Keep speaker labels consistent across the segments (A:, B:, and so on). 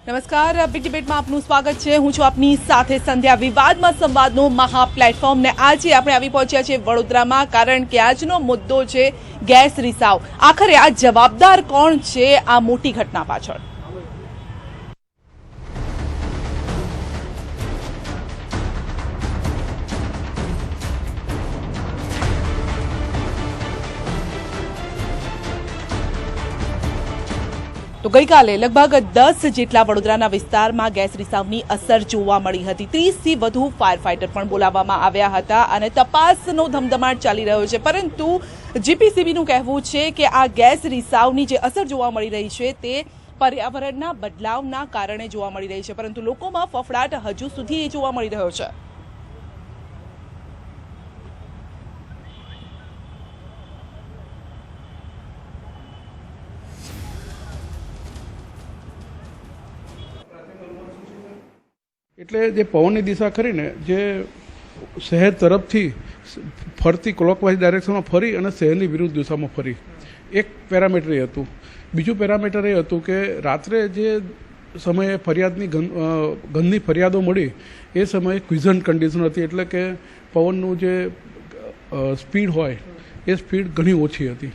A: નમસ્કાર, બિગ ડિબેટમાં આપનું સ્વાગત છે। હું છું આપની સાથે સંધ્યા। વિવાદમાં સંવાદનો મહા પ્લેટફોર્મ ને આજે આપણે આવી પહોંચ્યા છે વડોદરામાં, કારણ કે આજનો મુદ્દો છે ગેસ રિસાવ। આખરે આ જવાબદાર કોણ છે આ મોટી ઘટના પાછળ? તો ગઈકાલે લગભગ 10 જેટલા વડોદરાના વિસ્તારમાં ગેસ રિસાવની અસર જોવા મળી હતી। 30થી વધુ ફાયર ફાઇટર પણ બોલાવવામાં આવ્યા હતા અને તપાસનો ધમધમાટ ચાલી રહ્યો છે। પરંતુ જીપીસીબીનું કહેવું છે કે આ ગેસ રિસાવની જે અસર જોવા મળી રહી છે તે પર્યાવરણના બદલાવના કારણે જોવા મળી રહી છે, પરંતુ લોકોમાં ફફડાટ હજુ સુધી જોવા મળી રહ્યો છે।
B: એટલે જે પવનની દિશા ખરીને જે શહેર તરફથી ફરતી ક્લોકવાઇઝ ડાયરેક્શનમાં ફરી અને શહેરની વિરુદ્ધ દિશામાં ફરી, એક પેરામીટર એ હતું। બીજું પેરામીટર એ હતું કે રાત્રે જે સમયે ફરિયાદની ગંધની ફરિયાદો મળી એ સમયે ક્વિઝન્ટ કન્ડિશન હતી, એટલે કે પવનનું જે સ્પીડ હોય એ સ્પીડ ઘણી ઓછી હતી।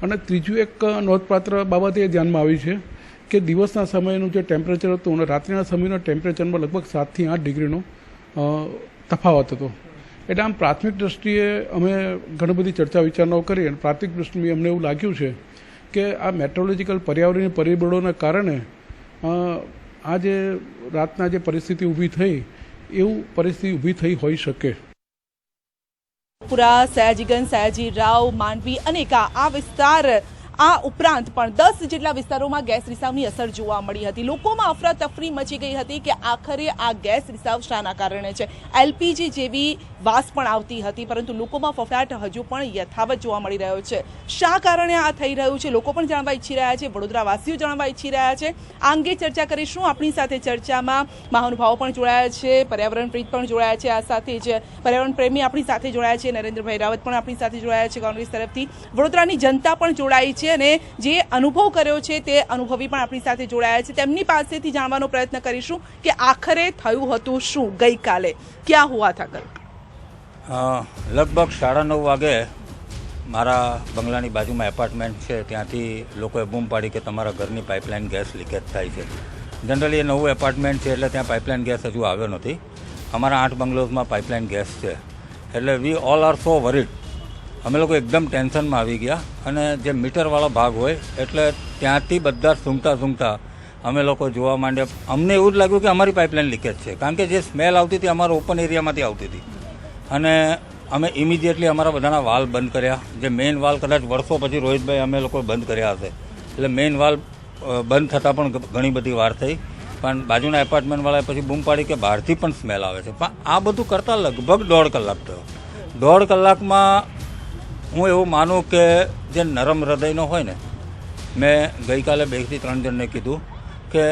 B: અને ત્રીજું એક નોંધપાત્ર બાબત એ ધ્યાનમાં આવી છે કે દિવસના સમયનું જે ટેમ્પરેચર હતું અને રાત્રિના સમયના ટેમ્પરેચરમાં લગભગ 7 થી 8 ડિગ્રીનો તફાવત હતો। એટલે આમ પ્રાથમિક દ્રષ્ટિએ અમે ઘણી બધી ચર્ચા વિચારણાઓ કરી અને પ્રાથમિક દ્રષ્ટિએ અમને એવું લાગ્યું છે કે આ મેટ્રોલોજીકલ પર્યાવરણીય પરિબળોના કારણે આ જે રાતના જે પરિસ્થિતિ ઊભી થઈ એવું પરિસ્થિતિ ઊભી થઈ હોઈ શકે।
A: પુરા, સયાજીગંજ, સયાજી રાવ, માંડવી અને આ વિસ્તાર આ ઉપરાંત પણ 10 જેટલા વિસ્તારોમાં ગેસ રિસાવની અસર જોવા મળી હતી। લોકોમાં અફરાતફરી મચી ગઈ હતી કે આખરે આ ગેસ રિસાવ શાના કારણે છે। એલપીજી જેવી વાસ પણ આવતી હતી, પરંતુ લોકોમાં ફફડાટ હજુ પણ યથાવત જોવા મળી રહ્યો છે। શા કારણે આ થઈ રહ્યું છે લોકો પણ જાણવા ઈચ્છી રહ્યા છે, વડોદરાવાસીઓ જાણવા ઈચ્છી રહ્યા છે। આ અંગે ચર્ચા કરીશું। આપણી સાથે ચર્ચામાં મહાનુભાવો પણ જોડાયા છે, પર્યાવરણ પ્રીત પણ જોડાયા છે, આ સાથે જ પર્યાવરણ પ્રેમી આપણી સાથે જોડાયા છે, નરેન્દ્રભાઈ રાવત પણ આપણી સાથે જોડાયા છે કોંગ્રેસ તરફથી, વડોદરાની જનતા પણ જોડાઈ છે અને જે અનુભવ કર્યો છે તે અનુભવી પણ આપણી સાથે જોડાયા છે। તેમની પાસેથી જાણવાનો પ્રયત્ન કરીશું કે આખરે થયું હતું શું ગઈકાલે, ક્યાં હુઆ થા કલ?
C: લગભગ 9:30 વાગે મારા બંગલાની બાજુમાં એપાર્ટમેન્ટ છે, ત્યાંથી લોકોએ બૂમ પાડી કે તમારા ઘરની પાઇપલાઇન ગેસ લીકેજ થાય છે। જનરલી એ નવું એપાર્ટમેન્ટ છે એટલે ત્યાં પાઇપલાઇન ગેસ હજુ આવ્યો નથી। અમારા 8 બંગલોઝમાં પાઇપલાઇન ગેસ છે, એટલે we all are so worried. અમે લોકો એકદમ ટેન્શનમાં આવી ગયા અને જે મીટરવાળો ભાગ હોય એટલે ત્યાંથી બધા સૂંઘતા અમે લોકો જોવા માંડ્યા। અમને એવું જ લાગ્યું કે અમારી પાઇપલાઇન લીકેજ છે, કારણ કે જે સ્મેલ આવતી હતી અમારા ઓપન એરિયામાંથી આવતી હતી અને અમે ઇમિડિયેટલી અમારા બધાના વાલ બંધ કર્યા। જે મેઇન વાલ કદાચ વર્ષો પછી રોહિતભાઈ અમે લોકો બંધ કર્યા હશે, એટલે મેઇન વાલ બંધ થતાં પણ ઘણી બધી વાર થઈ, પણ બાજુના એપાર્ટમેન્ટવાળાએ પછી બૂમ પાડી કે બહારથી પણ સ્મેલ આવે છે। પણ આ બધું કરતાં લગભગ 1.5 કલાક થયો। 1.5 કલાકમાં હું એવું માનું કે જે નરમ હૃદયનો હોય ને, મેં ગઈકાલે 2 થી 3 જણને કીધું કે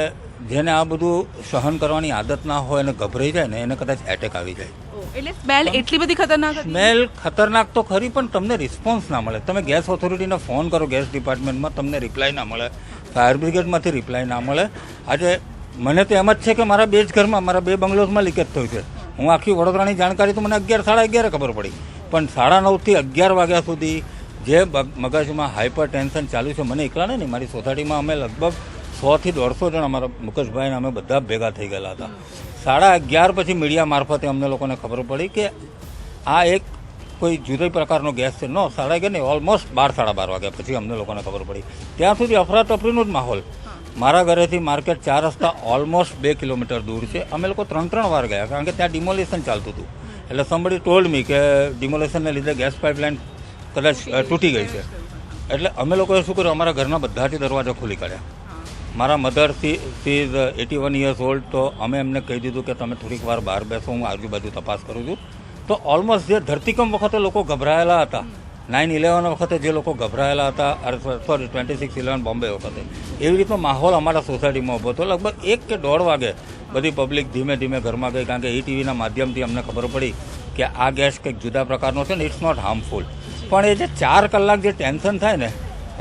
C: જેને આ બધું સહન કરવાની આદત ના હોય અને ગભરાઈ જાય ને એને કદાચ એટેક આવી જાય।
A: એટલે સ્મેલ એટલી બધી ખતરનાક હતી?
C: સ્મેલ ખતરનાક તો ખરી, પણ તમને રિસ્પોન્સ ના મળે। તમે ગેસ ઓથોરિટીને ફોન કરો, ગેસ ડિપાર્ટમેન્ટમાં તમને રિપ્લાય ના મળે, ફાયર બ્રિગેડમાંથી રિપ્લાય ના મળે। આજે મને તો એમ જ છે કે મારા 2 જ ઘરમાં, મારા 2 બંગલોઝમાં લીકેજ થયું છે। હું આખી વડોદરાની જાણકારી તો મને 11, 11:30 ખબર પડી, પણ 9:30 થી 11 વાગ્યા સુધી જે મગજમાં હાઇપર ટેન્શન ચાલ્યું છે, મને એકલા નહીં, મારી સોસાયટીમાં અમે લગભગ 100 થી 150 જણ, અમારા મુકેશભાઈને અમે બધા ભેગા થઈ ગયેલા હતા। 11:30 પછી મીડિયા મારફતે અમને લોકોને ખબર પડી કે આ એક કોઈ જુદી પ્રકારનો ગેસ છે। 11:30 નહીં, ઓલમોસ્ટ 12, 12:30 વાગ્યા પછી અમને લોકોને ખબર પડી। ત્યાં સુધી અફરાતફરીનો જ માહોલ। મારા ઘરેથી માર્કેટ 4 રસ્તા ઓલમોસ્ટ 2 કિલોમીટર દૂર છે। અમે લોકો 3 વાર ગયા, કારણ કે ત્યાં ડિમોલિશન ચાલતું હતું। એટલે somebody told me કે ડિમોલેશનને લીધે ગેસ પાઇપલાઇન કદાચ તૂટી ગઈ છે। એટલે અમે લોકોએ શું કર્યું, અમારા ઘરના બધાથી દરવાજા ખુલી કાઢ્યા। મારા mother she is 81 years old, તો અમે એમને કહી દીધું કે તમે થોડીક વાર બહાર બેસો, હું આજુબાજુ તપાસ કરું છું। તો ઓલમોસ્ટ જે ધરતીકંપ વખતે લોકો ગભરાયેલા હતા, 9/11 વખતે જે લોકો ગભરાયેલા હતા, સોરી 26/11 બોમ્બે વખતે, એવી રીતનો માહોલ અમારા સોસાયટીમાં ઊભો હતો। લગભગ 1 કે 1.5 વાગે બધી પબ્લિક ધીમે ધીમે ઘરમાં ગઈ, કારણ કે ટીવીના માધ્યમથી અમને ખબર પડી કે આ ગેસ કંઈક જુદા પ્રકારનો છે ને, ઇટ્સ નોટ હાર્મફુલ। પણ એ જે 4 કલાક જે ટેન્શન થાય ને,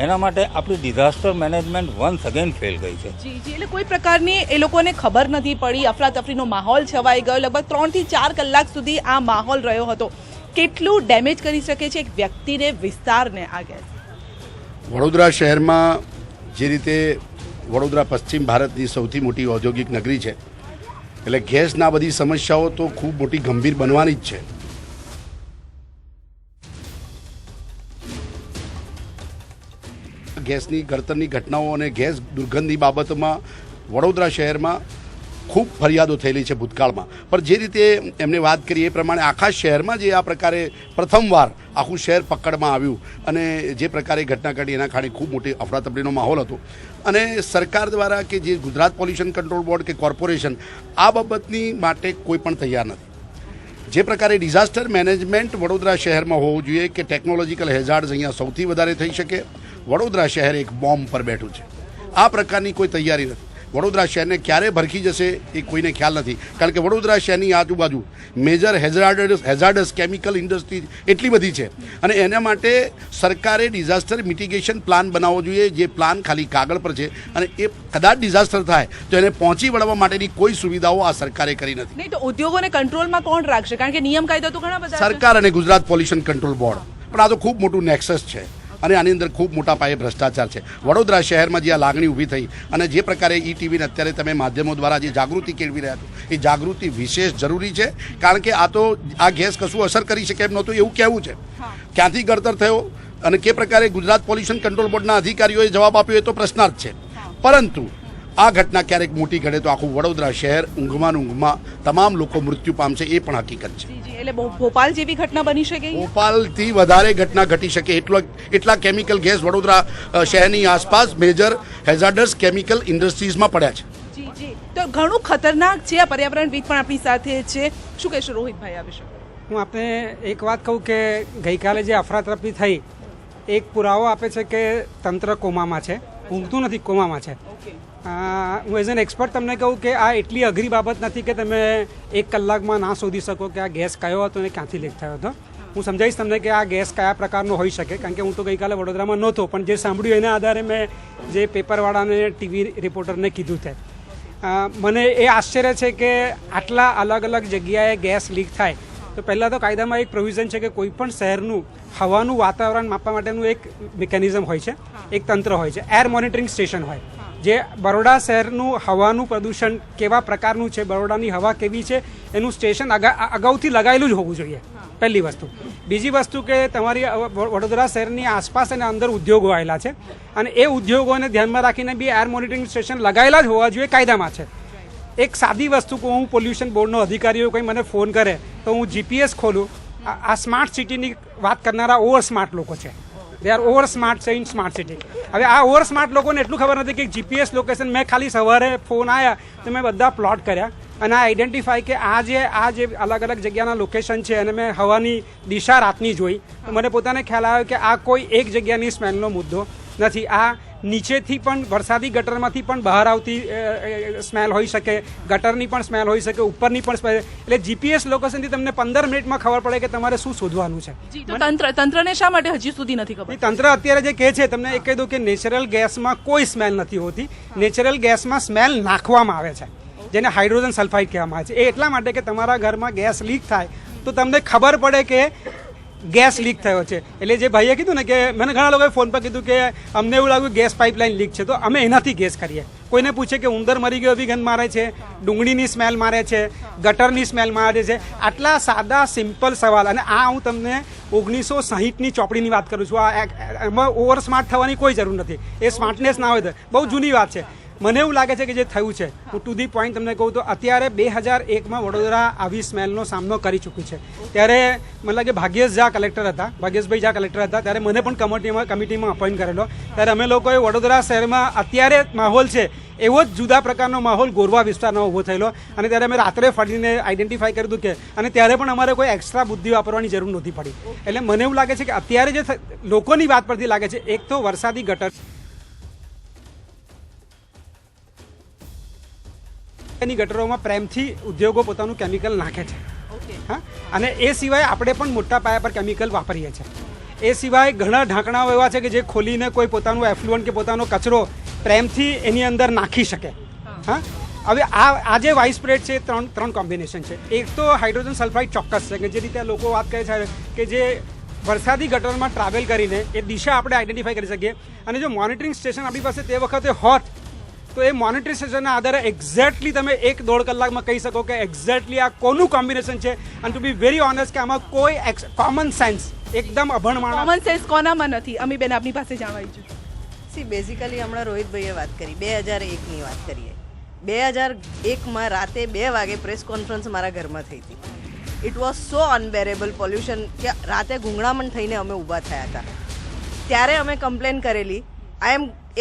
C: એના માટે આપણી disaster management once again fail ગઈ છે.
A: જી જી, એટલે કોઈ પ્રકારની એ લોકોને ખબર નથી પડી, અફરાતફરીનો માહોલ છવાઈ ગયો. લગભગ 3 થી 4 કલાક સુધી આ માહોલ રહ્યો હતો. કેટલું ડેમેજ કરી શકે છે એક વ્યક્તિને, વિસ્તારને આ ગેસ?
D: વડોદરા શહેરમાં જે રીતે વડોદરા પશ્ચિમ ભારતની સૌથી મોટી ઔદ્યોગિક નગરી છે, એટલે ગેસના બધી સમસ્યાઓ તો ખૂબ મોટી ગંભીર બનવાની જ છે. ગેસની ગળતરની ઘટનાઓ અને ગેસ દુર્ગંધની બાબતમાં વડોદરા શહેરમાં ખૂબ ફરિયાદો થયેલી છે ભૂતકાળમાં. પણ જે રીતે એમને વાત કરી એ પ્રમાણે આખા શહેરમાં જે આ પ્રકારે પ્રથમવાર આખું શહેર પકડમાં આવ્યું અને જે પ્રકારે ઘટના ઘટી એના કારણે ખૂબ મોટી અફરાતફરીનો માહોલ હતો. અને સરકાર દ્વારા કે જે ગુજરાત પોલ્યુશન કંટ્રોલ બોર્ડ કે કોર્પોરેશન આ બાબતની માટે કોઈ પણ તૈયાર નથી. જે પ્રકારે ડિઝાસ્ટર મેનેજમેન્ટ વડોદરા શહેરમાં હોવું જોઈએ કે ટેકનોલોજીકલ હેઝાર્ડ્સ અહીંયા સૌથી વધારે થઈ શકે, વડોદરા શહેર એક બોમ્બ પર બેઠું છે. આ પ્રકારની કોઈ તૈયારી નથી. વડોદરા શહેરને ક્યારે ભરખી જશે એ કોઈને ખ્યાલ નથી, કારણ કે વડોદરા શહેરની આજુબાજુ મેજર હેઝાર્ડસ કેમિકલ ઇન્ડસ્ટ્રી એટલી બધી છે અને એના માટે સરકારે ડિઝાસ્ટર મિટિગેશન પ્લાન બનાવવો જોઈએ. જે પ્લાન ખાલી કાગળ પર છે અને એ કદાચ ડિઝાસ્ટર થાય તો એને પહોંચી વળવા માટેની કોઈ સુવિધાઓ આ સરકારે કરી નથી.
A: નહીં તો ઉદ્યોગોને કંટ્રોલમાં કોણ રાખશે? કારણ કે નિયમ કાયદા તો ઘણા બધા છે.
D: સરકાર અને ગુજરાત પોલ્યુશન કંટ્રોલ બોર્ડ. પણ આ તો ખૂબ મોટું નેક્સસ છે અને આની અંદર ખૂબ મોટા પાયે ભ્રષ્ટાચાર છે. વડોદરા શહેરમાં જે આ લાગણી ઊભી થઈ અને જે પ્રકારે ઈ-ટીવીને અત્યારે તમે માધ્યમો દ્વારા જે જાગૃતિ કેળવી રહ્યા છો, એ જાગૃતિ વિશેષ જરૂરી છે. કારણ કે આ તો આ ગેસ કશું અસર કરી શકે એમ નહોતું એવું કહેવું છે. ક્યાંથી ગળતર થયો અને કે પ્રકારે ગુજરાત પોલ્યુશન કંટ્રોલ બોર્ડના અધિકારીઓએ જવાબ આપ્યો એ તો પ્રશ્નાર્થ છે. પરંતુ આ ઘટના ક્યારેક મોટી ઘડે તો આખું વડોદરા શહેર ઊંઘમાં તમામ લોકો મૃત્યુ પામશે એ પણ હકીકત છે.
A: એટલે ભોપાલ જેવી ઘટના બની શકે?
D: ભોપાલથી વધારે ઘટના ઘટી શકે એટલા કેમિકલ ગેસ વડોદરા શહેરની આસપાસ મેજર હેઝાર્ડસ કેમિકલ ઇન્ડસ્ટ્રીઝમાં પડ્યા છે.
A: જી જી, તો ઘણું ખતરનાક છે. આ પર્યાવરણવિદ પણ આપણી સાથે છે. શું કહેશો રોહિતભાઈ આ વિશે?
E: હું આપને એક વાત કહું કે ગઈકાલે જે અફરાતફરી થઈ એક પુરાવો આપે છે કે તંત્ર કોમામાં છે, ઊંઘતું નથી, કોમામાં છે. હું એઝ એન એક્સપર્ટ તમને કહું કે આ એટલી અઘરી બાબત નથી કે તમે 1 કલાકમાં ના શોધી શકો કે આ ગેસ કયો હતો અને ક્યાંથી લીક થયો હતો. હું સમજાવીશ તમને કે આ ગેસ કયા પ્રકારનો હોઈ શકે, કારણ કે હું તો ગઈકાલે વડોદરામાં નહોતો, પણ જે સાંભળ્યું એના આધારે મેં જે પેપરવાળાને ટીવી રિપોર્ટરને કીધું છે. મને એ આશ્ચર્ય છે કે આટલા અલગ અલગ જગ્યાએ ગેસ લીક થાય તો પહેલાં તો કાયદામાં એક પ્રોવિઝન છે કે કોઈ પણ શહેરનું હવાનું વાતાવરણ માપવા માટેનું એક મિકેનિઝમ હોય છે, એક તંત્ર હોય છે, એર મોનિટરિંગ સ્ટેશન હોય. જે બરોડા શહેરનું હવાનું પ્રદૂષણ કેવા પ્રકારનું છે, બરોડાની હવા કેવી છે એનું સ્ટેશન અગાઉથી લગાવેલું જ હોવું જોઈએ, પહેલી વસ્તુ. બીજી વસ્તુ કે તમારી વડોદરા શહેરની આસપાસ અને અંદર ઉદ્યોગો આવેલા છે અને એ ઉદ્યોગોને ધ્યાનમાં રાખીને બી એર મોનિટરિંગ સ્ટેશન લગાવેલા જ હોવા જોઈએ, કાયદામાં છે. એક સાદી વસ્તુ કહું, હું પોલ્યુશન બોર્ડનો અધિકારીઓ કંઈ મને ફોન કરે તો હું જીપીએસ ખોલું. આ સ્માર્ટ સિટીની વાત કરનારા ઓવર સ્માર્ટ લોકો છે. દે આર ઓવર સ્માર્ટ છે ઇન સ્માર્ટ સિટી. હવે આ ઓવર સ્માર્ટ લોકોને એટલું ખબર નથી કે જીપીએસ લોકેશન મેં ખાલી સવારે ફોન આવ્યા તો મેં બધા પ્લોટ કર્યા અને આ આઈડેન્ટિફાઈ કે આ જે અલગ અલગ જગ્યાના લોકેશન છે અને મેં હવાની દિશા રાતની જોઈ તો મને પોતાને ખ્યાલ આવ્યો કે આ કોઈ એક જગ્યાની સ્મેલનો મુદ્દો નથી. આ નીચેથી પણ વરસાદી ગટરમાંથી પણ બહાર આવતી સ્મેલ હોઈ શકે, ગટરની પણ સ્મેલ હોઈ શકે, ઉપરની પણ સ્મેલ. એટલે જીપીએસ લોકેશનથી તમને 15 મિનિટમાં ખબર પડે કે તમારે શું શોધવાનું છે.
A: તંત્રને શા માટે હજી સુધી નથી ખબર?
E: તંત્ર અત્યારે જે કહે છે, તમને એક કહી દઉં કે નેચરલ ગેસમાં કોઈ સ્મેલ નથી હોતી. નેચરલ ગેસમાં સ્મેલ નાખવામાં આવે છે, જેને હાઇડ્રોજન સલ્ફાઇડ કહેવામાં આવે છે. એ એટલા માટે કે તમારા ઘરમાં ગેસ લીક થાય તો તમને ખબર પડે કે ગેસ લીક થયો છે. એટલે જે ભાઈએ કીધું ને કે મને ઘણા લોકોએ ફોન પર કીધું કે અમને એવું લાગ્યું ગેસ પાઇપલાઇન લીક છે, તો અમે એનાથી ગેસ કરીએ. કોઈને પૂછે કે ઉંદર મરી ગયો એવી ગંધ મારે છે, ડુંગળીની સ્મેલ મારે છે, ગટરની સ્મેલ મારે છે. આટલા સાદા સિમ્પલ સવાલ. અને આ હું તમને 1960ની ચોપડીની વાત કરું છું. એમાં ઓવર સ્માર્ટ થવાની કોઈ જરૂર નથી. એ સ્માર્ટનેસ ના હોય તો બહુ જૂની વાત છે. મને એવું લાગે છે કે જે થયું છે, હું ટુ ધી પોઈન્ટ તમને કહું તો અત્યારે 2001માં વડોદરા આવી સ્મેલનો સામનો કરી ચૂક્યું છે. ત્યારે મને લાગે ભાગ્યેશ ઝા કલેક્ટર હતા, ભાગ્યેશભાઈ ઝા કલેક્ટર હતા, ત્યારે મને પણ કમિટીમાં અપોઇન્ટ કરેલો. ત્યારે અમે લોકોએ વડોદરા શહેરમાં અત્યારે માહોલ છે એવો જ જુદા પ્રકારનો માહોલ ગોરવા વિસ્તારમાં ઊભો થયેલો અને ત્યારે અમે રાત્રે ફરીને આઈડેન્ટિફાઈ કર્યું કે અને ત્યારે પણ અમારે કોઈ એક્સ્ટ્રા બુદ્ધિ વાપરવાની જરૂર નહોતી પડી. એટલે મને એવું લાગે છે કે અત્યારે જે લોકોની વાત પરથી લાગે છે, એક તો વરસાદી ગટર ની ગટરોમાં પ્રેમથી ઉદ્યોગો પોતાનું કેમિકલ નાખે છે. હા, અને એ સિવાય આપણે પણ મોટા પાયા પર કેમિકલ વાપરીએ છીએ. એ સિવાય ઘણા ઢાંકણાઓ એવા છે કે જે ખોલીને કોઈ પોતાનું એફ્લુઅન્ટ કે પોતાનો કચરો પ્રેમથી એની અંદર નાખી શકે. હા, હવે આ જે વાઇસ સ્પ્રેડ છે ત્રણ કોમ્બિનેશન છે. એક તો હાઇડ્રોજન સલ્ફાઇડ ચોક્કસ છે કે જે રીતે લોકો વાત કરે છે કે જે વરસાદી ગટરમાં ટ્રાવેલ કરીને એ દિશા આપણે આઈડેન્ટિફાઈ કરી શકીએ. અને જો મોનિટરિંગ સ્ટેશન આપણી પાસે તે વખતે હોત તો એ મોનિટરિંગ સ્ટેશનના આધારે એક્ઝેક્ટલી તમે 1-1.5 કલાકમાં કહી શકો કે એક્ઝેક્ટલી આ કોનું કોમ્બિનેશન છે. અને ટુ બી વેરી ઓનેસ્ટ કે આમાં કોઈ કોમન સેન્સ એકદમ અભણ માણસ
A: કોમન સેન્સ કોનામાં નથી? અમીબેન, આપની પાસે જાણવા ઈચ્છું છું.
F: સી બેઝિકલી હમણાં રોહિતભાઈએ વાત કરી 2001ની વાત કરીએ. 2001માં રાતે 2 વાગે પ્રેસ કોન્ફરન્સ મારા ઘરમાં થઈ હતી. It was so unbearable pollution કે રાતે ગુંગળામણ થઈને અમે ઊભા થયા હતા. ત્યારે અમે કમ્પ્લેન કરેલી.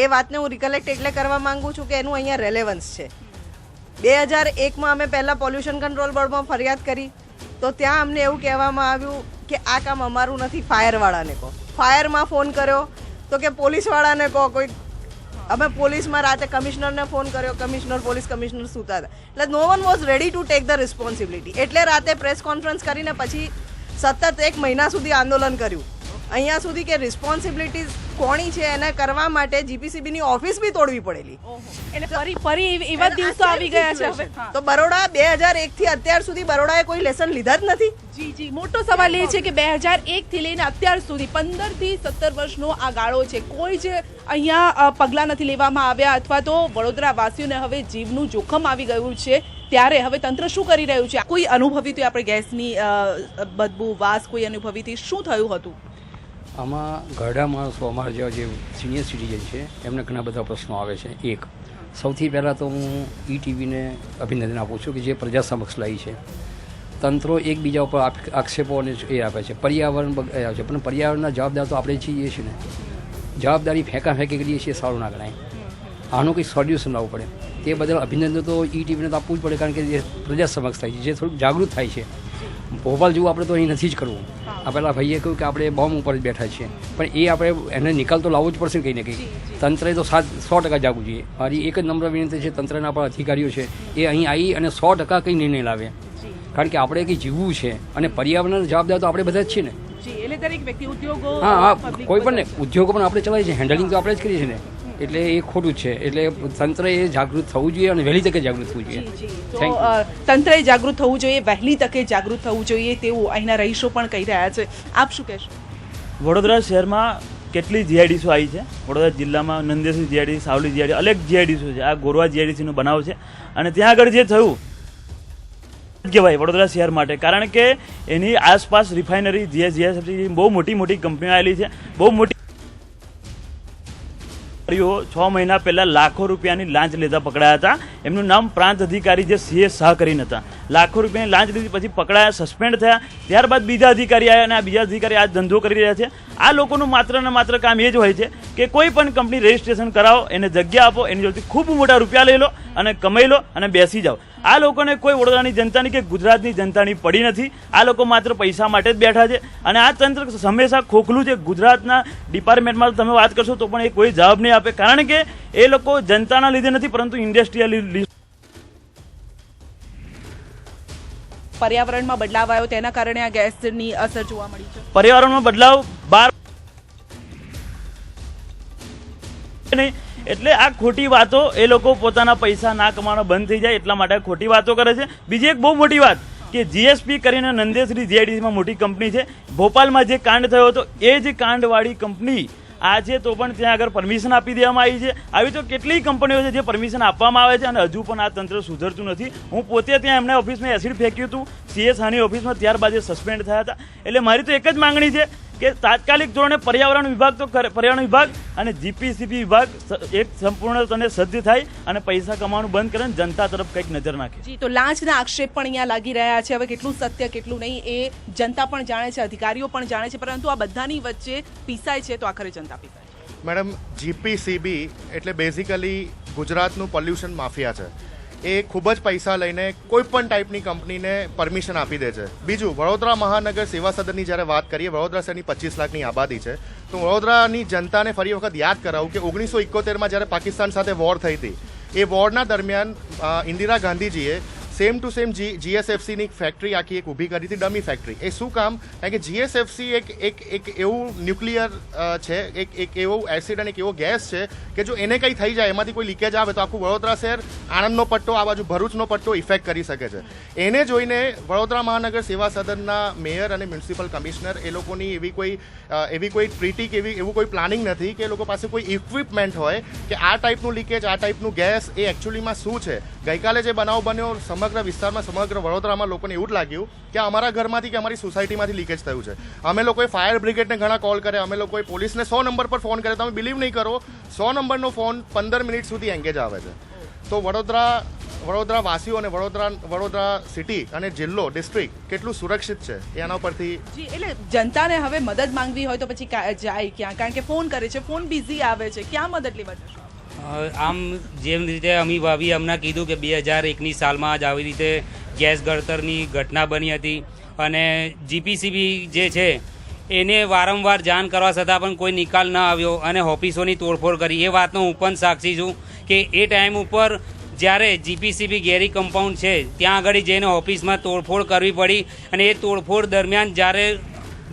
F: એ વાતને હું રિકલેક્ટ એટલે કરવા માંગુ છું કે એનું અહીંયા રેલેવન્સ છે. 2001માં અમે પહેલાં પોલ્યુશન કંટ્રોલ બોર્ડમાં ફરિયાદ કરી તો ત્યાં અમને એવું કહેવામાં આવ્યું કે આ કામ અમારું નથી, ફાયરવાળાને કહો. ફાયરમાં ફોન કર્યો તો કે પોલીસવાળાને કહો. કોઈ અમે પોલીસમાં રાતે કમિશનરને ફોન કર્યો, પોલીસ કમિશનર સૂતા હતા. એટલે no one was ready to take the responsibility. એટલે રાતે પ્રેસ કોન્ફરન્સ કરીને પછી સતત 1 મહિના સુધી આંદોલન કર્યું અહીંયા સુધી કે રિસ્પોન્સિબિલિટીઝ કોની છે એને કરવા માટે જીપીસીબીની ઓફિસ બી તોડવી પડેલી.
A: એટલે ફરી એવા દિવસો આવી ગયા છે હવે.
F: તો બરોડા 2001 થી અત્યાર સુધી બરોડાએ કોઈ લેસન લીધા જ નથી.
A: જી, મોટો સવાલ એ છે કે 2001 થી લઈને અત્યાર સુધી 15 થી 17 વર્ષનો આ ગાળો છે. કોઈ જ અહીંયા પગલાં નથી લેવામાં આવ્યા અથવા તો વડોદરા વાસીઓને હવે જીવનું જોખમ આવી ગયું છે. ત્યારે હવે તંત્ર શું કરી રહ્યું છે? કોઈ અનુભવી હતી આપણે ગેસની બદબુ, વાસ કોઈ અનુભવી હતી? શું થયું હતું
G: આમાં? ઘરડા માણસો અમારા જેવા જે સિનિયર સિટીઝન છે એમને ઘણા બધા પ્રશ્નો આવે છે. એક સૌથી પહેલાં તો હું ઈટીવીને અભિનંદન આપું છું કે જે પ્રજા સમક્ષ લાવી છે. તંત્રો એકબીજા ઉપર આક્ષેપો અને એ આપે છે, પર્યાવરણ બગાડે છે, પણ પર્યાવરણના જવાબદાર તો આપણે છીએ છીએ ને. જવાબદારી ફેંકી કરીએ છીએ સારું ના ગણાય. આનું કંઈક સોલ્યુશન લાવવું પડે. તે બદલ અભિનંદન તો ઈટીવીને તો આપવું જ પડે, કારણ કે જે પ્રજા સમક્ષ થાય છે, જે થોડુંક જાગૃત થાય છે. ભોપાલ જેવું આપણે તો અહીં નથી જ કરવું. આ પહેલાં ભાઈએ કહ્યું કે આપણે બોમ્બ ઉપર જ બેઠા છીએ, પણ એ આપણે એને નિકાલ તો લાવવો જ પડશે ને કંઈ ને કંઈ. તંત્રએ તો 100% જાગવું જોઈએ. મારી એક જ નમ્ર વિનંતી છે તંત્રના આપણા અધિકારીઓ છે એ અહીં આવી અને 100% કંઈ નિર્ણય લાવે, કારણ કે આપણે કંઈ જીવવું છે અને પર્યાવરણના જવાબદાર તો આપણે બધા જ છીએ ને.
A: એટલે દરેક વ્યક્તિ, ઉદ્યોગો,
G: હા, કોઈ પણ ને ઉદ્યોગો પણ આપણે ચલાવીએ છીએ, હેન્ડલિંગ તો આપણે જ કરીએ છીએ ને. એટલે એ ખોટું છે. એટલે તંત્રએ જાગૃત થવું જોઈએ અને વહેલી તકે જાગૃત થવું જોઈએ.
A: તંત્રએ જાગૃત થવું જોઈએ, વહેલી તકે જાગૃત થવું જોઈએ તેવું અહીંના રહીશો પણ કહી રહ્યા છે. આપ શું કહેશો?
H: વડોદરા શહેરમાં કેટલી જીઆઈડીસીઓ આવી છે. વડોદરા જિલ્લામાં નંદેસરી જીઆઈડીસી, સાવલી જીઆઈડી, અનેક જીઆઈડીસીઓ છે. આ ગોરવા જીઆઈડીસીનો બનાવ છે અને ત્યાં આગળ જે થયું કહેવાય વડોદરા શહેર માટે, કારણ કે એની આસપાસ રિફાઇનરી, જીએસએફસી બહુ મોટી કંપનીઓ આવેલી છે. બહુ મોટી 6 મહિના પહેલા લાખો રૂપિયાની લાંચ લેતા પકડાયા હતા. એમનું નામ પ્રાંત અધિકારી જે સીએ શાહ કરીને હતા. લાખો રૂપિયાની લાંચ લીધી, પછી પકડાયા, સસ્પેન્ડ થયા. ત્યારબાદ બીજા અધિકારી આવ્યા અને આ બીજા અધિકારી આ ધંધો કરી રહ્યા છે. આ લોકોનું માત્ર ને માત્ર કામ એ જ હોય છે કે કોઈ પણ કંપની રજીસ્ટ્રેશન કરાવો, એને જગ્યા આપો, એની જોડેથી ખૂબ મોટા રૂપિયા લઈ લો અને કમાઈ લો અને બેસી જાઓ. આ લોકોને કોઈ વડોદરાની જનતાની કે ગુજરાતની જનતાની પડી નથી. આ લોકો માત્ર પૈસા માટે જ બેઠા છે અને આ તંત્ર હંમેશા ખોખલું છે. ગુજરાતના ડિપાર્ટમેન્ટમાં તમે વાત કરશો તો પણ એ કોઈ જવાબ નહીં આપે, કારણ કે એ લોકો જનતાના લીધે નથી પરંતુ ઇન્ડસ્ટ્રીયલ
A: પર્યાવરણમાં બદલાવ આવ્યો તેના કારણે આ ગેસની અસર જોવા મળી છે.
H: પર્યાવરણમાં બદલાવ નહીં, એટલે આ ખોટી વાતો એ લોકો પોતાના પૈસા ના કમાવાનો બંધ થઈ જાય એટલા માટે ખોટી વાતો કરે છે. બીજી એક બહુ મોટી વાત કે જીએસપી કરીને નંદેસરી જીઆઈડીસીમાં મોટી કંપની છે. ભોપાલમાં જે કાંડ થયો હતો એ જ કાંડવાળી કંપની આજે તો પણ ત્યાં આગળ પરમિશન આપી દેવામાં આવી છે. આવી તો કેટલી કંપનીઓ છે જે પરમિશન આપવામાં આવે છે અને હજુ પણ આ તંત્ર સુધરતું નથી. હું પોતે ત્યાં એમને ઓફિસમાં એસિડ ફેંક્યું હતું સીએસ હાની ઓફિસમાં, ત્યારબાદ એ સસ્પેન્ડ થયા હતા. એટલે મારી તો એક જ માંગણી છે કે તાત્કાલિક ધોરણે પર્યાવરણ વિભાગ અને જીપીસીબી વિભાગ એક સંપૂર્ણપણે સજ્જ થાય અને પૈસા કમાવાનું બંધ કરે, જનતા તરફ કંઈક નજર નાખે.
A: જી, તો લાંચના આક્ષેપ પણ અહીંયા લાગી રહ્યા છે. હવે કેટલું સત્ય કેટલું નહીં એ જનતા પણ જાણે છે, અધિકારીઓ પણ જાણે છે, પરંતુ આ બધાની વચ્ચે પીસાય છે તો આખરે જનતા પીસાય છે.
I: મેડમ, જીપીસીબી એટલે બેઝિકલી ગુજરાતનું પોલ્યુશન માફિયા છે. એ ખૂબ જ પૈસા લઈને કોઈ પણ ટાઈપની કંપનીને પરમિશન આપી દે છે. બીજું, વડોદરા મહાનગર સેવા સદનની જ્યારે વાત કરીએ, વડોદરા શહેરની 25 લાખની આબાદી છે, તો વડોદરાની જનતાને ફરી વખત યાદ કરાવું કે 1971માં જ્યારે પાકિસ્તાન સાથે વોર થઈ હતી, એ વોરના દરમિયાન ઇન્દિરા ગાંધીજીએ સેમ ટુ સેમ જીએસએફસીની ફેક્ટરી આખી એક ઊભી કરી હતી, ડમી ફેક્ટરી. એ શું કામ? કારણ કે જીએસએફસી એક એવું ન્યુક્લિયર છે, એક એવું એસિડ અને એક એવો ગેસ છે કે જો એને કંઈ થઈ જાય, એમાંથી કોઈ લીકેજ આવે તો આખું વડોદરા શહેર, આણંદનો પટ્ટો, આ બાજુ ભરૂચનો પટ્ટો ઇફેક્ટ કરી શકે છે. એને જોઈને વડોદરા મહાનગર સેવા સદનના મેયર અને મ્યુનિસિપલ કમિશનર એ લોકોની એવી કોઈ ટ્રીટી કે એવું કોઈ પ્લાનિંગ નથી કે એ લોકો પાસે કોઈ ઇક્વિપમેન્ટ હોય કે આ ટાઈપનું લીકેજ, આ ટાઈપનું ગેસ એ એકચ્યુઅલીમાં શું છે. ગઈકાલે જે બનાવ બન્યો સમગ્ર વિસ્તારમાં, સમગ્ર વડોદરામાં લોકોને એવું જ લાગ્યું કે અમારા ઘરમાંથી કે અમારી સોસાયટીમાંથી લીકેજ થયું છે. અમે લોકોએ ફાયર બ્રિગેડને ઘણા કોલ કર્યા, અમે લોકોએ પોલીસને 100 નંબર પર ફોન કર્યા. તમે બિલીવ નહીં કરો, 100 નંબરનો ફોન 15 મિનિટ સુધી એંગેજ આવે છે. તો વડોદરા વાસીઓ અને વડોદરા સિટી અને જિલ્લો, ડિસ્ટ્રિક્ટ કેટલું સુરક્ષિત છે એના પરથી.
A: જી, એટલે જનતાને હવે મદદ માંગવી હોય તો પછી જાય ક્યાં? કારણ કે ફોન કરે છે, ફોન બિઝી આવે છે, ક્યાં મદદ લેવા જશે?
J: આમ જેમ રીતે અમી ભાભી અમને કીધું કે 2001ની સાલમાં જ આવી રીતે ગેસ ગળતરની ઘટના બની હતી અને જીપીસીબી જે છે એને વારંવાર જાણ કરવા છતાં પણ કોઈ નિકાલ ન આવ્યો અને ઓફિસોની તોડફોડ કરી. એ વાતનો હું પણ સાક્ષી છું કે એ ટાઈમ ઉપર જ્યારે જીપીસીબી ગેરી કમ્પાઉન્ડ છે ત્યાં આગળ જઈને ઓફિસમાં તોડફોડ કરવી પડી અને એ તોડફોડ દરમિયાન જ્યારે